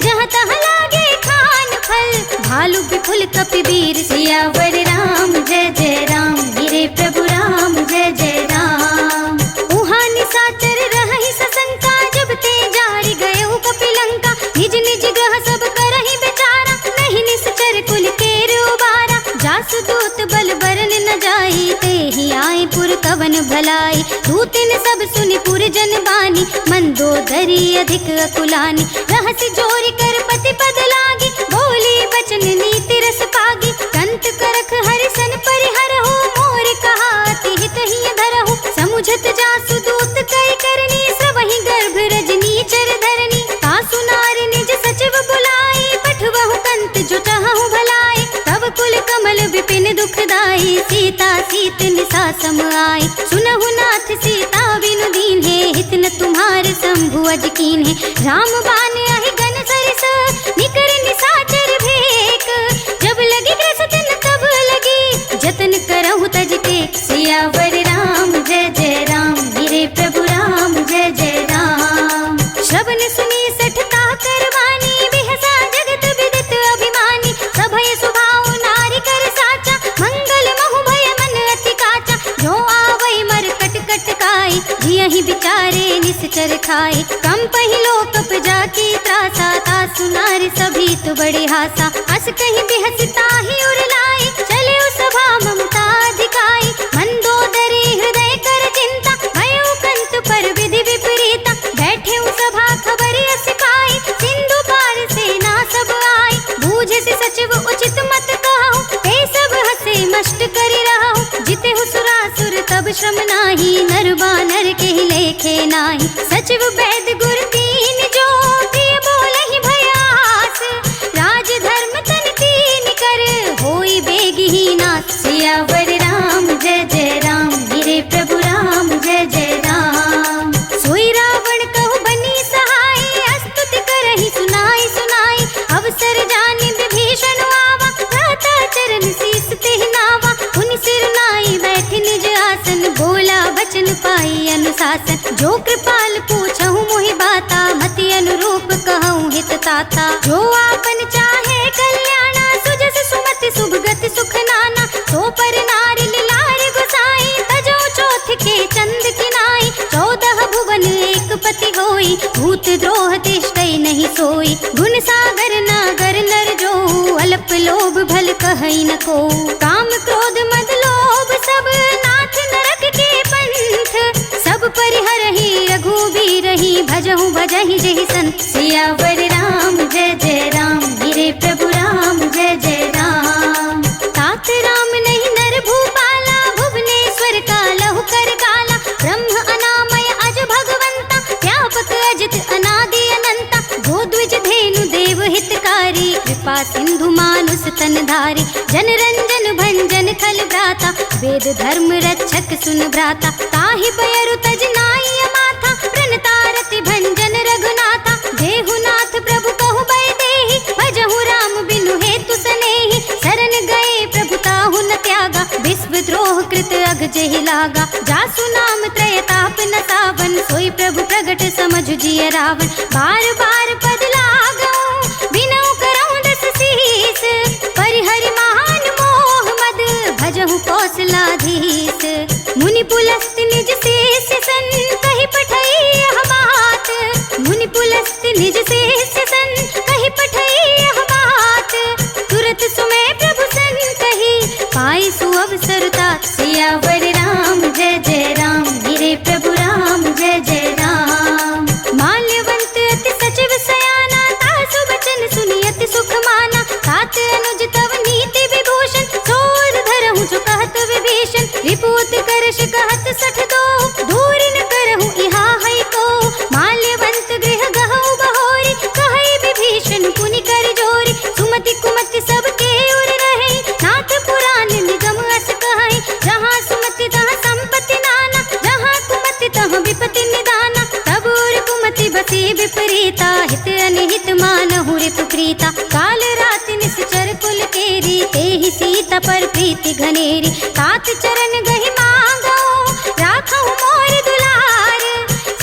जहाँ तहाँ लागे खान फल, भालु विपुल कपिवीर। सियावर राम जय जय राम, मेरे प्रभु राम जय जय राम। उहाँ निशाचर रहहि सशंका, जब ते जारि गए कपिलंका। निज निज ग्रह सब करहि बेचारा, नहीं निश्चर कुल केर उबारा। जासु दूत बल बरन न जाई, ते ही आए पुर कवन भलाई। दूतिन सब सुनि पुर जन बानी, मंदोदरी अधिक अकुलानी। रहसि जोरि कर पति पद लागी, बोली बचन नीति रस पागी। कंत करख हरिसन परिहरहु, मोर कहा अति हित ही धरहु। समुझत जासु दूत कई करनी, सबहि गर्भ रजनी चर धरनी। तासु नार निज सचिव बुलाई, पठवहु कंत जो चाहु भलाई। तब कुल कमल विपिन दुखदाई, सीता सीत निसा सम आई। सुनहु नाथ सीता बिनु दीन्हे, हित न तुम्हार शंभु अज कीन्हे। राम बान आहि गन सरिस, निकर निशाचर भेक। जब लगी ग्रसतन तब लगी, जतन करहु तज टेक। सियावर राम जय जय राम, मेरे प्रभु राम जय जय राम। श्रवण सुनी सठता करवानी, बिहसा जगत विदित अभिमानी। सभय सुभाव नारी कर साचा, मंगल महु भय मन अति काचा। जो आवै मर कट कट काई, जियहि बिचारे निश्चर खाई। कंपहि लोक जाकी त्रासा, तासु नारी सभी तु बड़ी हासा। अस कहि बिहसता ही उरलाई, चले सभा ममता अधिकाई। मंदोदरी हृदय कर चिंता, भयो कंत पर विधि विपरीता। बैठे सभा खबर अस पाई, सिंधु पार सेना सब आई। बूझे से सचिव उचित मत कहु, ते सब हसे मष्ट करि रहु। जिते सुरासुर तब श्रम नाही, नर बानर के ही लेखे नाही। सचिव वैद गुर तीन जो, प्रिय बोलहि भयास। राज धर्म तन तीन कर, होई बेगी नाथ। सियावर राम जय जय राम, मेरे प्रभु राम जय जय राम। सोई रावण कहु बनी सहाय, अस्तुति ताता। जो आपन चाहे कल्याणा, सुजस सुमति सुभगति सुख नाना। तो पर नारी लार गुसाई, तजो चौथ के चंद किनाई। 14 भुवन एक पति होई, भूत द्रोह तिष्ठई नहीं सोई। गुण सागर नागर नर जो, अल्प लोभ भल कहई न को। काम क्रोध मद लोभ सब, नाथ नरक के पंथ। सब परिहरहि रघुबीरहि, भजहु भजहि जहि संत। सियावर राम जय जय राम, मेरे प्रभु राम जय जय राम। तात राम नहीं नर भूपाला, भुवनेश्वर का लहु कर काला। ब्रह्म अनामय अज भगवंता, व्यापक अजित अनादि अनंता। गो द्विज धेनु देव हितकारी, कृपा सिंधु मानुस तन धारी। जन रंजन भंजन खल भ्राता, वेद धर्म रक्षक सुन भ्राता। ताहि बयरु तज नाई माथा, प्रणतारति भंजन रघुनाथा। देहुनाथ प्रभु कहु बै देहि, भजहु राम बिनु हेतु सनेहि। शरण गए प्रभु ताहु न त्यागा, विश्व द्रोह कृत अघ जेहि लागा। जासु नाम त्रय ताप न सावन, सोई प्रभु प्रगट समझ जिय रावण। बार बार पद लागऊं, बिनऊ करऊं दस सीस। परिहरि महान मोह मद, भजहु कौशलाधीश। मुनि पुलस्त निज शेष सन, कहि पठई यह बात। मुनि पुलस्त निज शेष सन, कहि पठई यह बात। तुरत सुमय प्रभु सन कही, पाई सुअवसर तात। सियावर राम जय जय राम, मेरे प्रभु राम जय जय राम। माल्यवंत अति सचिव सयाना, तासु बचन सुनि अति सुख माना। तात अनुज तव नीति विभूषण, सोर धरहु जो कहत विभीषण। रिपुत करश कहत सठ दो, दूर न करहु इहा है को। माल्यवंत गृह गहु बहोरी, कहई विभीषण पुनि कर जोरी। सुमति कुमति सब के उर रहे, नाथ पुराण निगम अस कहई। जहाँ सुमति तहाँ संपत्ति नाना, जहाँ कुमति तहाँ विपत्ति निदाना। तब उर कुमति बसी विपरीता, हित अनिहित मानहु रिपु प्रीता। काल रात निश्चर कुल केरी, तेहि सीता पर प्रीति घनेरी। तात चरण गहि मांगो, राखहु मोर दुलार।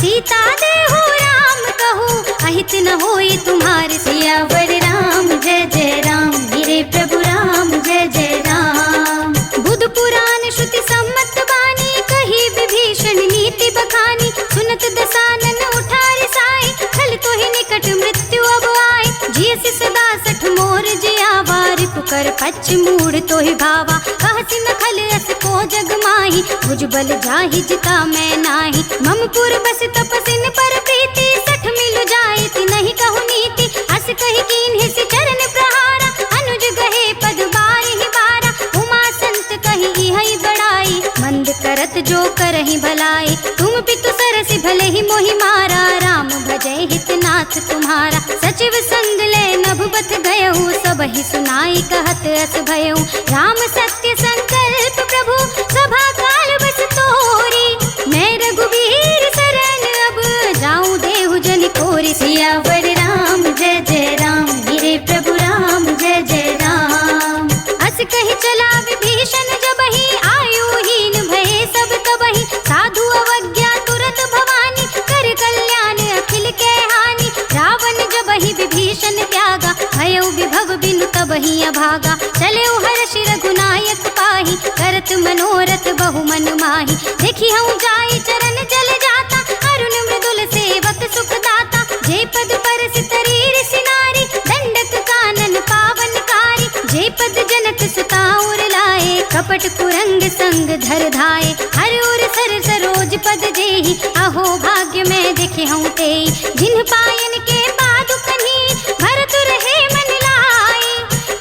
सीता देहु राम कहू, अहित न होई तुम्हार। सियावर राम जय जय राम, मेरे प्रभु राम जय जय राम। बुध पुराण श्रुति सम्मत बानी, कही विभीषण नीति बखानी। सुनत दसानन उठार साई, खल तोहि निकट मृत्यु अब आए। जियसि सदा सठ मोर जियावा, रिपु कर पच्छ मूढ़ तोहि भावा। कहसि न खल अस को जग माही, भुजबल जाहि जिता मैं नाही। ममपुर बस तपसिन पर प्रीति, सठ मिलु जायति नहीं कहु नीति। अस कहि कीन्हि सि चरण प्रहारा, अनुज गहे पद बारिहि बारा। उमा संत कहि इहै बड़ाई, मंद करत जो करहि भलाई। तुम पितु सरसि भले ही मोहि मारा, राम भजै हितनाथ तुम्हारा। सचिव संग ले नभ बथ गयहु, सबहि सुनाई कहत अस भयहु। राम सत्य संकल्प प्रभु, सभा काल बस तोरी। मैं रघुबीर शरण अब, जाऊं देहु जन कोरि। सियावर राम जय जय राम, मेरे प्रभु राम जय जय राम। अस कहि चला विभीषण जबहि, आयुहीन भये सब तबहि। साधु अवज्ञा तुरत भवानी, कर कल्याण अखिल के हानि। रावण जबहि विभीषण त्यागा, भयउ विभव बिनु तबहि अभागा। चलेउ हर्षि रघुनायक पाहि, करत मनोरथ बहु मन माहि। देखि हूँ जाई चरण जल जाता, अरुण मृदुल सेवक सुख दाता। जे पद पर सितरीर सिनारी, दंडक कानन पावनकारी। जे पद जनक सुता उर लाए, कपट कुरंग संग धर धाये। हर उर सर सरोज पद जेहि, अहो भाग्य में देखे हूँ तेई। जिन पायन के पादुकन्ही, भरत रहे मन लाए।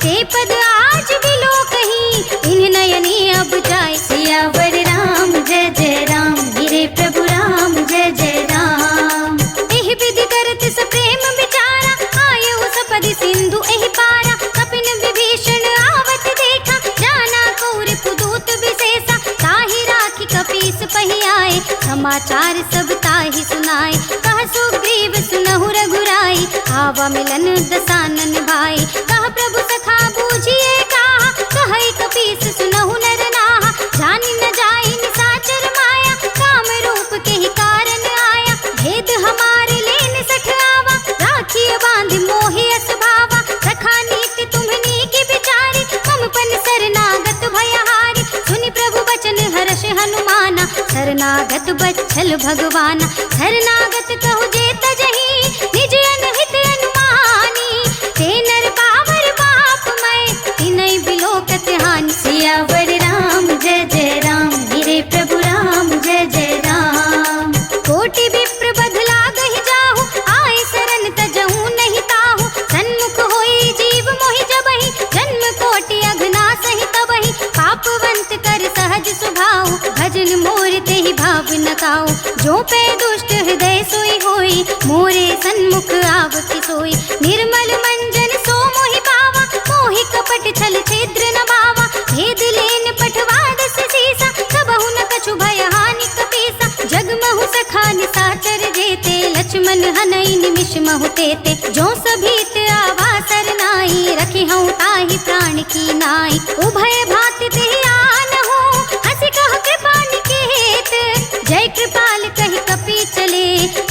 ते पद आज बिलो कहीं, इन नयनी अब जाए। सियावर राम जय जय राम, मेरे प्रभु राम जय जय राम। एहि विधि करत स प्रेम विचारा, आयु सपदि सिंधु एहि पारा। कपिन विभीषण आवत देखा, जाना कौर पुदूत विशेषा। ताहि राखी कपीस पहि आए, समाचार सब ताहि सुनाए। कह सुग्रीव सुनहु रघुराई, आवा मिलन दसानन भाई। कह प्रभु सखा बूझिए कहा, कहई कपीस सुनहु नर नाहा। जानि न जाई निसाचर माया, काम रूप के ही कारण आया। भेद हमारे लेन सठ आवा, राखी बांध मोहि छल भगवाना। शरणागत कहु जे तजहि निज अनहित अनुमानी। ते नर बावर बाप मैं तिनहि बिलोकत हानि। सियावर राम जय जय राम, मेरे प्रभु राम जय जय राम। कोटि विप्र बध लागहि जाहु, आए शरण तजहु नहीं ताहु। सन्मुख होई जीव मोहि जबहि, जन्म कोटि अघना सहि तबहि। पापवंत कर सहज सुभाउ, भजन मोर तेहि भाव न काऊ। जो पे दुष्ट हृदय सोई होई, मोरे सन्मुख आवति सोई। निर्मल मंजन सो मोहि पावा, मोहि कपट छल छिद्र न बावा। भेद लेन पठवाद सीसा, सबहु न कछु भय हानि कपीसा। जगमहु सखा निसाचर जेते, लक्ष्मण हनई निमिष महु तेते। जो सभीत आवा सरनाई, रखी हूँ ताहि प्राण की नाई। उभय भांति तेहि आनहु, हंसी कह कृपा निकेत। जय कृपाल कहि कपि चले,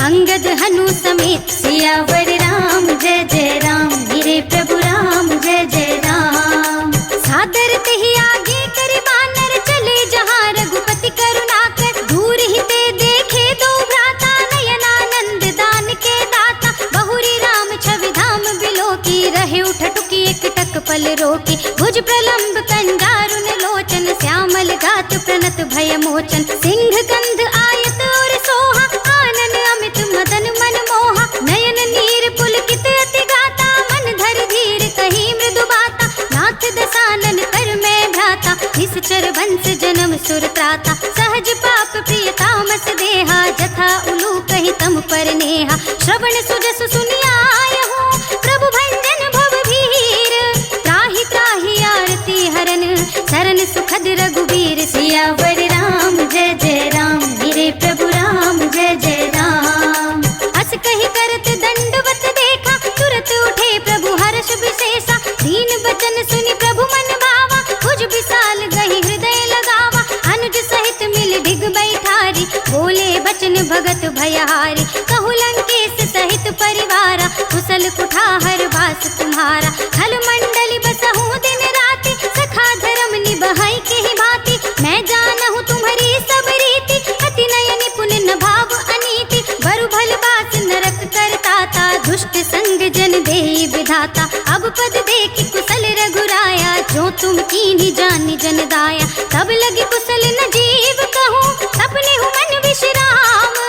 अंगद हनु समेत। सियावर राम जय जय राम, मेरे प्रभु राम जय जय राम। सादर तेहि आगे करि बानर, चले जहाँ रघुपति करुणाकर। दूर ही ते देखे दो भ्राता, नयनानंद दान के दाता। बहुरी राम छवि धाम बिलोकी, रहे उठटुकी एक टक पल रोकी। भुज प्रलंब कंजारुन लोचन, श्यामल गात प्रणत भय मोचन। सिंह कंध आयत और सोहा, आनन अमित मदन मन मोहा। नयन नीर पुलकित अति गाता, मन धर धीर कही मृदु बाता। नाथ दसानन कर मैं भ्राता, निश्चर वंश जन्म सुर त्राता। सहज पाप प्रिय तामस देहा, जथा उलू कहि तम पर नेहा। श्रवण सुजस सुनियायहु, प्रभु भंजन भव भीर। त्राहि त्राहि आरती हरन, शरण सुखद रघुवीर। सियावर राम जय जय राम, मेरे प्रभु राम जय जय राम। अस कहि करत दंडवत देखा, तुरत उठे प्रभु हर्ष विशेषा। दीन बचन सुनि प्रभु मन भावा, भुज विशाल गहि हृदय लगावा। अनुज सहित मिल डिग बैठारी, बोले बचन भगत भयहारी। कहु लंकेश सहित परिवारा, कुशल कुठार वास तुम्हारा। खल मंडली बसहु दिन राति, सखा धर्म निबहाई केहि भांति। मैं जानहु तुम्हारी सब रीति, अति नय निपुण न भाव अनीति। बरु भल बास नरक करताता, दुष्ट संग जन देहि विधाता। अब पद देखि कुशल रघुराया, जो तुम कीन्ही जानि जन दाया। तब लगी कुशल न जीव कहूँ, सपने हूँ मन विश्राम।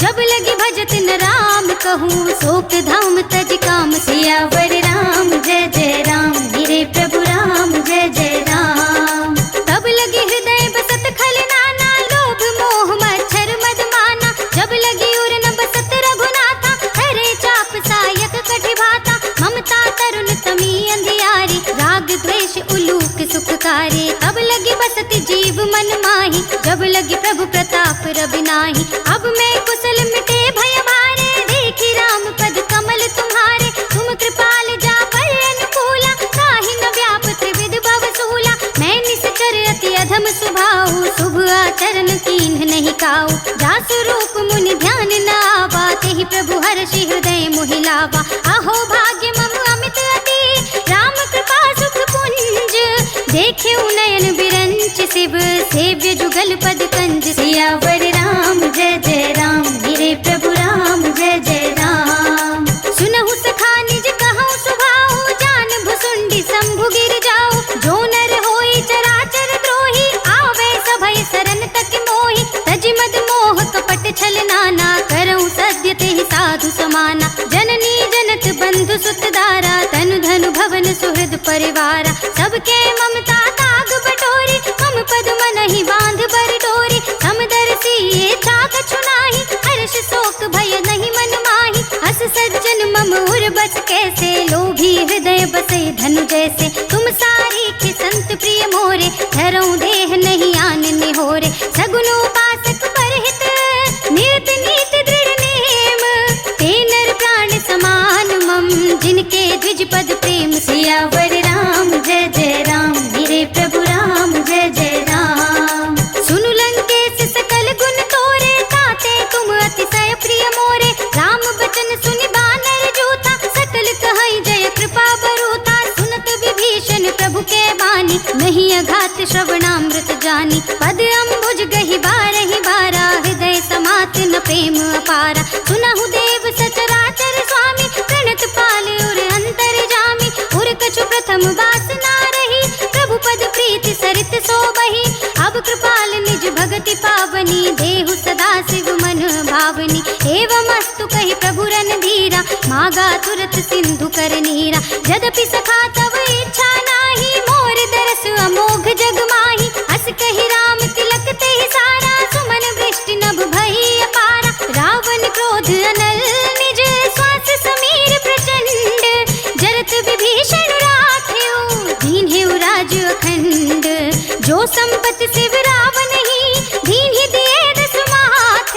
जब लगी भजत न राम कहूँ, शोक धाम तज काम। सियावर राम जय जय राम, मेरे प्रभु राम जय जय राम। तब लगी हृदय बसत खल नाना, लोभ मोह मच्छर मद माना। जब लगी उर न बसत रघुनाथा, हरे चाप सायक कटि भाता। ममता तरुण तमी अंधियारी, राग द्वेष उलूक सुखकारी। तब लगी बसत जीव मन माही, जब लगी प्रभु प्रताप रवि नाही। अब मैं कुशल मिटे भय भारे, देखी राम पद कमल तुम्हारे। तुम कृपाल जा पर अनुकूला, काहि न व्याप त्रिविध भव सूला। मैं निश्चर अति अधम स्वभाव, शुभ आचरण कीन्ह नहीं काऊ। जासु रूप मुनि ध्यान न आवा, तेहि प्रभु हर्षि हृदय मोहि लावा। अहो भाग्य मम अमित अति, राम कृपा सुख पुंज। देखे नयन बिरंच शिव, सेव्य जुगल पद कंज। सियावर राम जय जय राम, मेरे प्रभु राम जय जय राम। सुनहु सखा निज कहूँ सुभाऊ, जान भुसुंडी शंभु गिर जाऊ। जो नर होई चराचर द्रोही, आवे सभय शरण तक मोहि। तज मद मोह कपट छल नाना, करऊँ सद्य तेहि साधु समाना। जननी जनक बंधु सुत दारा, तनु धनु भवन सुहृद परिवारा। सबके ममता ताग बटोरी, मम पद मनहि बांध बर डोरी। समदर्शी ये चाक छुनाही, हर्ष शोक भय नहीं मन माही। हस सज्जन मम उर बस कैसे, लोभी हृदय बसे धनु जैसे। तुम सारी के संत प्रिय मोरे, धरऊँ देह नहीं आन निहोरे। सगुन उपासक परहित, नियत नीत दृढ़ नेम। ते नर प्राण समान मम, जिनके द्विज पद प्रेम। सियावर राम जय जय राम, मेरे प्रभु राम जय जय राम। सुनु लंकेश सकल गुण तोरे, ताते तुम अतिशय प्रिय मोरे। राम बचन सुनि बानर जूथा, सकल कहई जय कृपा बरूथा। सुनत विभीषण भागा तुरत सिंधु कर नीरा। यद्यपि सखा तब इच्छा नाही, मोर दरस अमोघ जग माही। हस कहि राम तिलक ते सारा, सुमन वृष्टि नभ भई अपारा। रावण क्रोध अनल निज, श्वास समीर प्रचंड। जरत विभीषण राखेउ, दीन्हेउ राज अखंड। जो संपत शिव रावण ही, दीन्हि दिए दस माथ।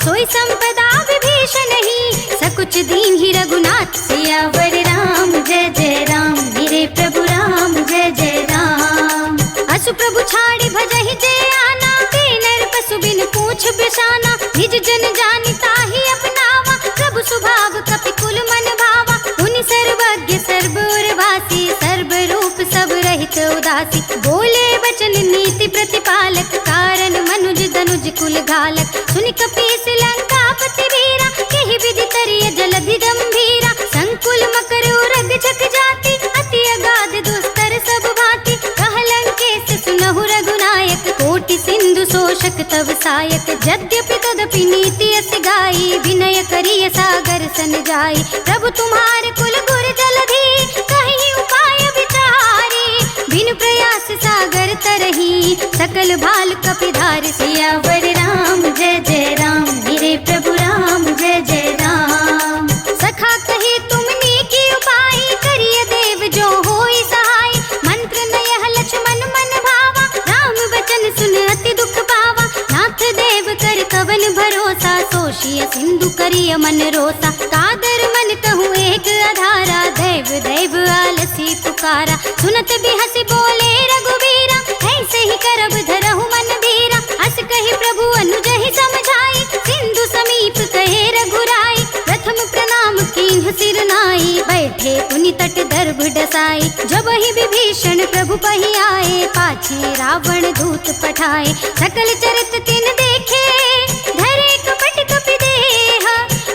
सोई संपदा विभीषण ही, सकुच दीन्हि रघुनाथ। सियावर राम जय जय राम, मेरे प्रभु राम जय जय राम। असु प्रभु छाड़ी भजहि जय आना, नर पशु बिन पूछ बिसाना। निज जन जानि ताहि अपनावा, प्रभु स्वभाव कपि कुल मन भावा। मुनि सर्वज्ञ सर्व उर्वासी, सर्व रूप सब रहित उदासी। बोले वचन नीति प्रतिपालक, कारण मनुज धनुज कुल घालक। सुनि कपीस लंकापति वीरा, केहि विधि करिय जलधि गंभीरा। संकुल मकर उरग जग जाति, अति अगाध दुस्तर सब भांति। कह लंकेश सुनहु रघुनायक, कोटि सिंधु शोषक तव सायक। यद्यपि तदपि नीति अस गाई, विनय करिय सागर सन जाई। प्रभु तुम्हारे कुल गुर जलधि, कहीं उपाय विचारी। बिनु प्रयास सागर तरही, सकल भाल कपिधार। सियावर राम जय जय राम, मेरे प्रभु राम जय जय राम। सखा कहे तुमने की उपाय, करिय देव जो होई सहाय। मंत्र नयह लक्ष्मण मन भावा, राम वचन सुन अति दुख पावा। नाथ देव कर कवन भरोसा, सोषिय सिंधु करिय मन रोसा। कादर मन कहूँ एक आधारा, दैव दैव आलसी पुकारा। सुनत बिहसि बोले रघुवीरा, ऐसे ही करब धरहु मन बीरा। हस कहि प्रभु अनुजहि समझाई, सिंधु समीप कहे रघुराई। प्रथम प्रणाम कीन्ह सिर नाई, बैठे पुनि तट दर्भ डसाई। जब ही विभीषण प्रभु पहि आए, पाछे रावण दूत पठाए। सकल चरित तिन देखे, धरे कपट कपि देह।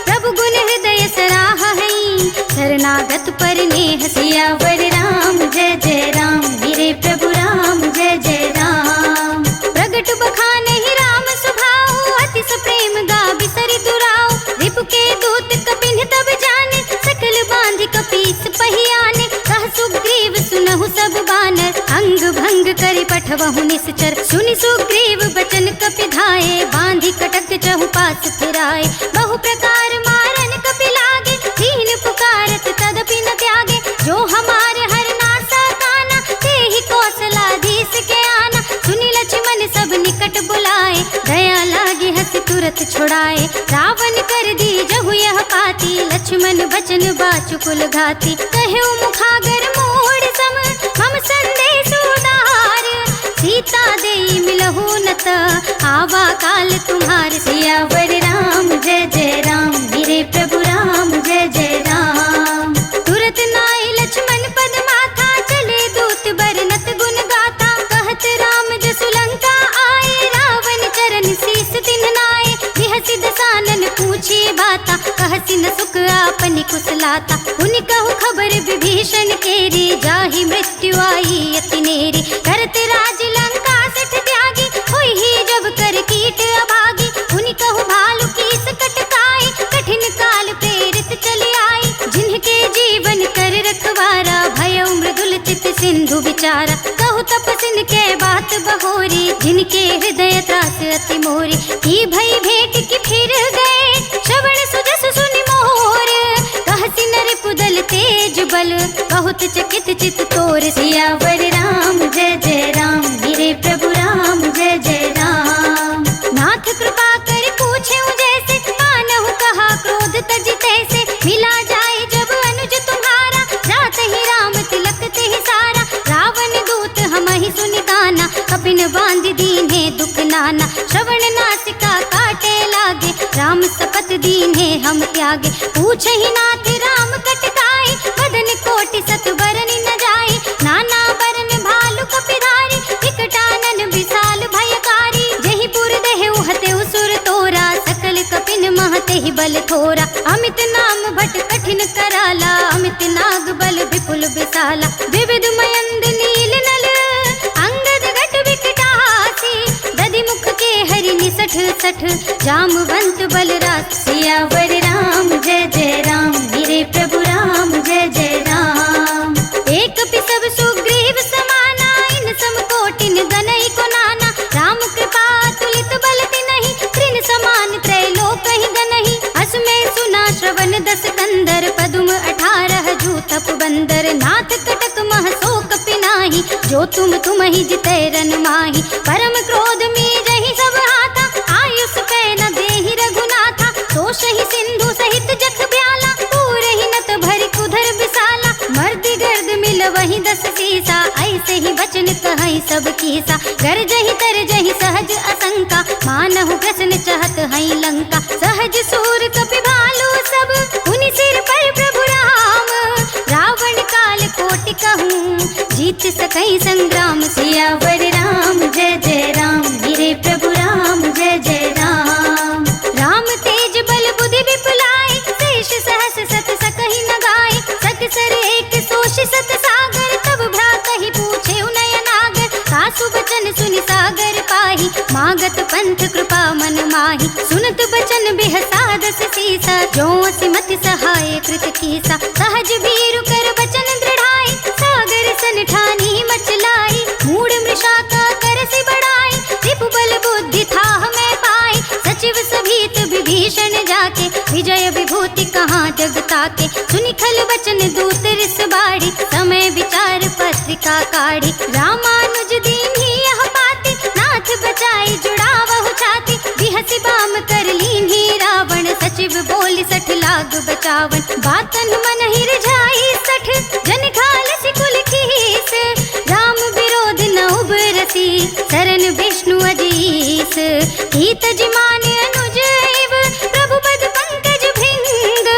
प्रभु गुण हृदय सराह हई, शरणागत पर नेह। सियावर राम जय जय राम, मेरे प्रभु राम जय जय राम। प्रगट बखानहि राम स्वभाव, अति प्रेम गा बिसरि दुराव। रिपु के दूत कपिन्ह तब जाने, सकल बांधि कपीस पहि आने। कह सुग्रीव सुनहु सब बानर, अंग भंग करि पठवहु निश्चर। सुनि सुग्रीव बचन कपि धाये, बांधि कटक चहु पास फिराए। बहु प्रकार मारन कपि लागे, दीन पुकारत तदपि न त्यागे। जो हमारे हर नासा काना, तेहि कौशलाधीश के आना। सुनि लक्ष्मण सब निकट बुलाए, दया लागे हंस तुरत छुड़ाए। रावण कर दी जहु यह पाती, लक्ष्मण बचन बाचुकुल घाती। कहेउ मुखागर मोड़ सम, मम संदेश उदार। सीता देई मिलहु नत, आवा काल तुम्हार। सियावर राम जय जय राम, मेरे प्रभु राम जय जय राम। तुरत नाई लक्ष्मण पद माथा, चले दूत बरनत गुण गाथा। कहत राम जसु लंका आए, रावण चरण शीस तिन्ह नाए। बिहसि दसानन पूछे बाता, कहसि न सुख आपनि कुशलाता। पुनि कहु खबर विभीषण केरी, जाहि मृत्यु आई अति नेरी। करत राज लंका सठ त्यागी, होई ही जब कर कीट अभागी। पुनि कहु भालु कीस कटकाई, कठिन काल प्रेरित चले आई। जिनके जीवन कर रखवारा, भयउ मृदुल चित सिंधु विचारा। कहु तपसिन के बात बहोरी, जिनके हृदय त्रास अति मोरी। की भई भेंट की फिर गए, श्रवण सुजस सुनि मोर। कहसि नर पुदल तेज बल, बहुत चकित चित तोर। सियावर राम जय जय राम, मेरे प्रभु राम जय जय राम। नाथ कृपा कर पूछे जैसे, मानहु कहा क्रोध तज तैसे। मिला जाए जब अनुज तुम्हारा, जात ही राम तिलक ते सारा। रावण दूत हमहि सुनि गाना, कपिन बांध दीन्हे दुख नाना। श्रवण नासिका काटे लागे, राम सपत दीन्हे हम त्यागे। पूछहि नाथ राम कटकाई, बदन कोटि सत बरनि न जाई। नाना बरन भालु कपिधारी, विकटानन विशाल भयकारी। जहि पुर देहु हतेउ सुर तोरा, सकल कपिन महते बल थोरा। अमित नाम भट कठिन कराला, अमित नाग बल विपुल विशाला। विविध मयंद नील नल, अंगद घट विकटासी। दधि मुख के हरि निसठ सठ, जामवंत बलराज। सियावर राम जय जय राम, मेरे प्रभु पुरंदर नाथ कटक मह शोक पिनाही, जो तुम ही जिते रन माही। परम क्रोध में जही सब हाथा, आयुष पे न देहि रघुनाथा। तोषहि सिंधु सहित जख ब्याला, पूरे ही नत भरि कुधर विशाला। मर्दि गर्द मिल वही 10 सीसा, ऐसे ही बचन कहई सब कीसा। गरजहि तरजहि सहज असंका, मानहु प्रश्न चहत हई लंका। सहज सूर कपि भालू सब, उनि सिर पर प्रभु राम। रावण काल कोटि कहूँ, जीत सकई संग्राम। सियावर राम जय जय राम, मेरे प्रभु राम जय जय राम। राम तेज बल बुद्धि विपुलाई, शेष सहस सत सकहि न गाय। सत सर एक सोष सत सागर, तब भ्रातहि पूछे नयन नागर। सासु बचन सुनि सागर पाही, मागत पंथ कृपा मन माही। सुनत बचन बिहसा 10 सीसा, जो सिमति सहाय कृत कीसा। सहज भीरु कर बचन दृढ़ाई, सागर सन ठानी मचलाई। मूढ़ मृषा का कर से बढ़ाई, रिपु बल बुद्धि था मैं पाई। सचिव सभीत विभीषण जाके, विजय विभूति कहाँ जग ताके। सुनि खल बचन दूत रिस बाड़ी, समय विचार पत्रिका काढ़ी। रामानुज दीन्ही यह पाती, नाथ बचाई जुड़ावहु छाती। बिहसि बाम कर लीन्ही रावण, सचिव बोली 60 लाग बचावन। बातन मन ही रिझाई 60, जन खालसि कुल कीस। राम विरोध न उबरसी, शरण विष्णु अजीस। हित जिमान अनुज एव, प्रभु पद पंकज भृंग।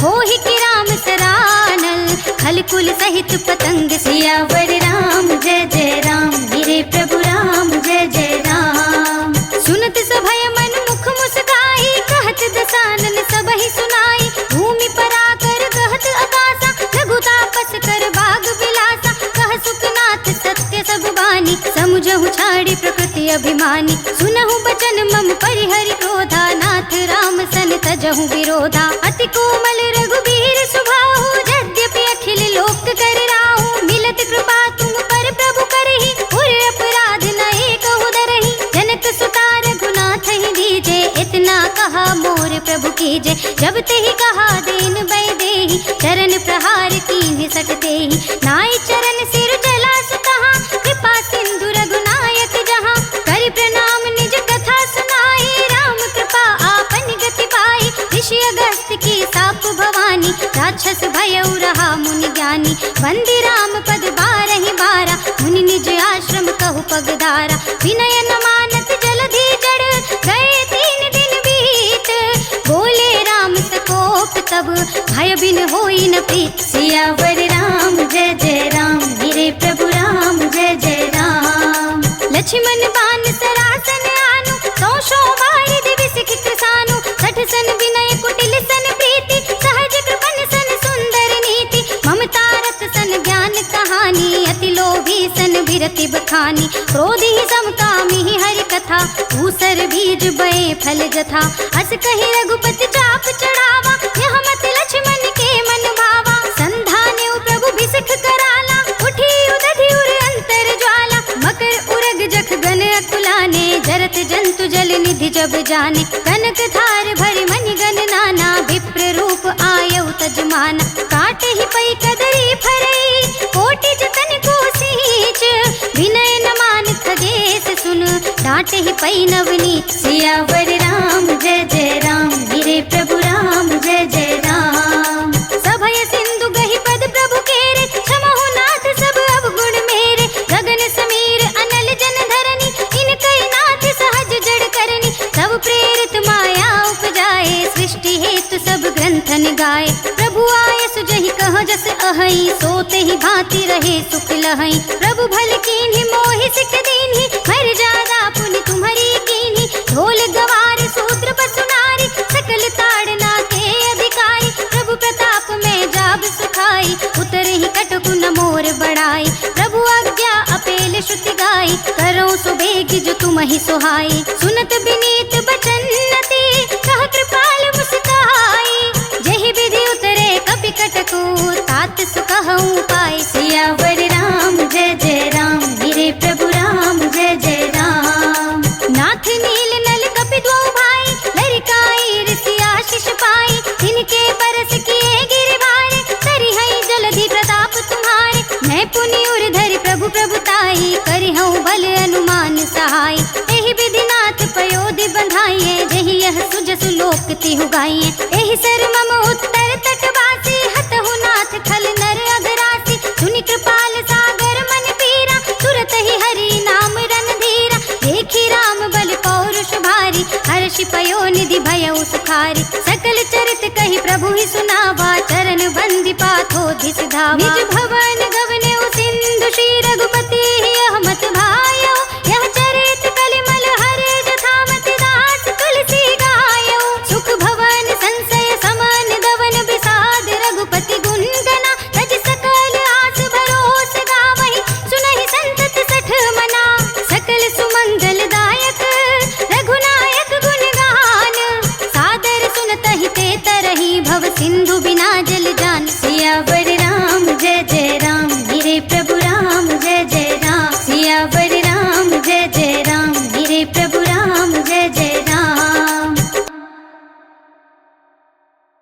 होहि कि राम सरानल, खल कुल सहित पतंग। सियावर राम जय जय राम, मेरे प्रभु राम जय जय राम। सुनत सभय मन मुख मुस्काई, कहत दसानन सबहि सुनाई। भूमि पराकर कहत आकाशा, रघु तापस कर बाग विलासा। कह सुखनाथ सत्य सब बानी, समुझहु छाड़ी प्रकृति अभिमानी। सुनहु बचन मम परिहरि क्रोधा, नाथ राम सन तजहु विरोधा। अति कोमल रघुबीर सुभाहु, यद्यपि अखिल लोक कर राहु। मिलत कृपा तुम पर प्रभु करहि, उर अपराध न एकहु दरहि। जनक सुता रघुनाथ ही दीजे, इतना कहा मोर प्रभु कीजे। जब तेहि कहा देन बै देहि, चरण प्रहार कीन्हि 60 तेहि। नाई चरण सिर जला सुतहा, कृपा सिंधु रघुनायक जहाँ। करि प्रणाम निज कथा सुनाई, राम कृपा आपन गति पाई। ऋषि अगस्त की साप भवानी, राक्षस भयउ रहा मुनि ज्ञानी। बंदी राम पद 12 12, मुनि निज आश्रम कहु पगधारा। विनय न मानत जलधि जड़, गए 3 दिन बीत। बोले राम सकोप तब, भय बिन होई न प्रीत। सियावर राम जय जय राम, मेरे प्रभु राम जय जय राम। लक्ष्मण बान सरासन आनु, 100 बारि दिवि सिख कृसानु। 60 सन विनय कुटिल सन प्रीति, सहज कृपन सन सुंदर नीति। ममता रस सन ज्ञान कहानी, अति लोभी सन विरति बखानी। क्रोधी समकामी हरि कथा, भूसर बीज बए फल जथा। अस कहि रघुपति चाप चढ़ावा, यह मत लक्ष्मण के मन भावा। संधान्यु प्रभु भिसख कराला, उठी उदधि उर अंतर ज्वाला। मकर उरग जख गन अकुलाने, जरत जंतु जल निधि जब जाने। कनक थार भरि मनि गन नाना, विप्र रूप आयउ तजमाना। काटे ही पई कदरी फरई, कोटि जतन को सींच। विनय न मान खगेश सुन, डांटे ही पई नवनीत। सियावर राम जय जय राम, मेरे प्रभु राम जय जय राम। सभय सिंधु गहि पद प्रभु केरे, क्षमहु नाथ सब अवगुण मेरे। गगन समीर अनल जन धरनी, इनकई नाथ सहज जड़ करनी। सब प्रेरित माया उपजाए, सृष्टि हेतु सब ग्रंथन गाए। प्रभु आय सुजहि कह जस अहई, सोते ही भांति रहे सुख लहई। प्रभु भल कीन्हि मोहि सिख दीन्हि, मर्यादा पुनि तुम्हारी कीन्हि। ढोल गवार सूत्र पसुनारी, सकल ताड़ना के अधिकारी। प्रभु प्रताप में जाब सुखाई, उतरे ही कटकु न मोर बढ़ाई। प्रभु आज्ञा अपेल श्रुति गाई, करो सुबेग जो तुम ही सुहाई। सुनत विनीत बचन नति, कह कृपाल मुस्काई। जहि विधि उतरे कपि कटकु, तात सुकहु पाई। सियावर राम जय जय राम, मेरे प्रभु राम जय जय राम। नाथ नील नल कपि द्वौ भाई, लरिकाई ऋषि आशीष पाई। तिनके परस किए गिरवार, तरि हई जलधि प्रताप मैं पुनि उर धरि प्रभु प्रभुताई, करिहउँ बल अनुमान सहाय। एहि विधिनाथ पयोधि बंधाइए, जहि यह सुजसु लोक तिहु गाइए। एहि सर मम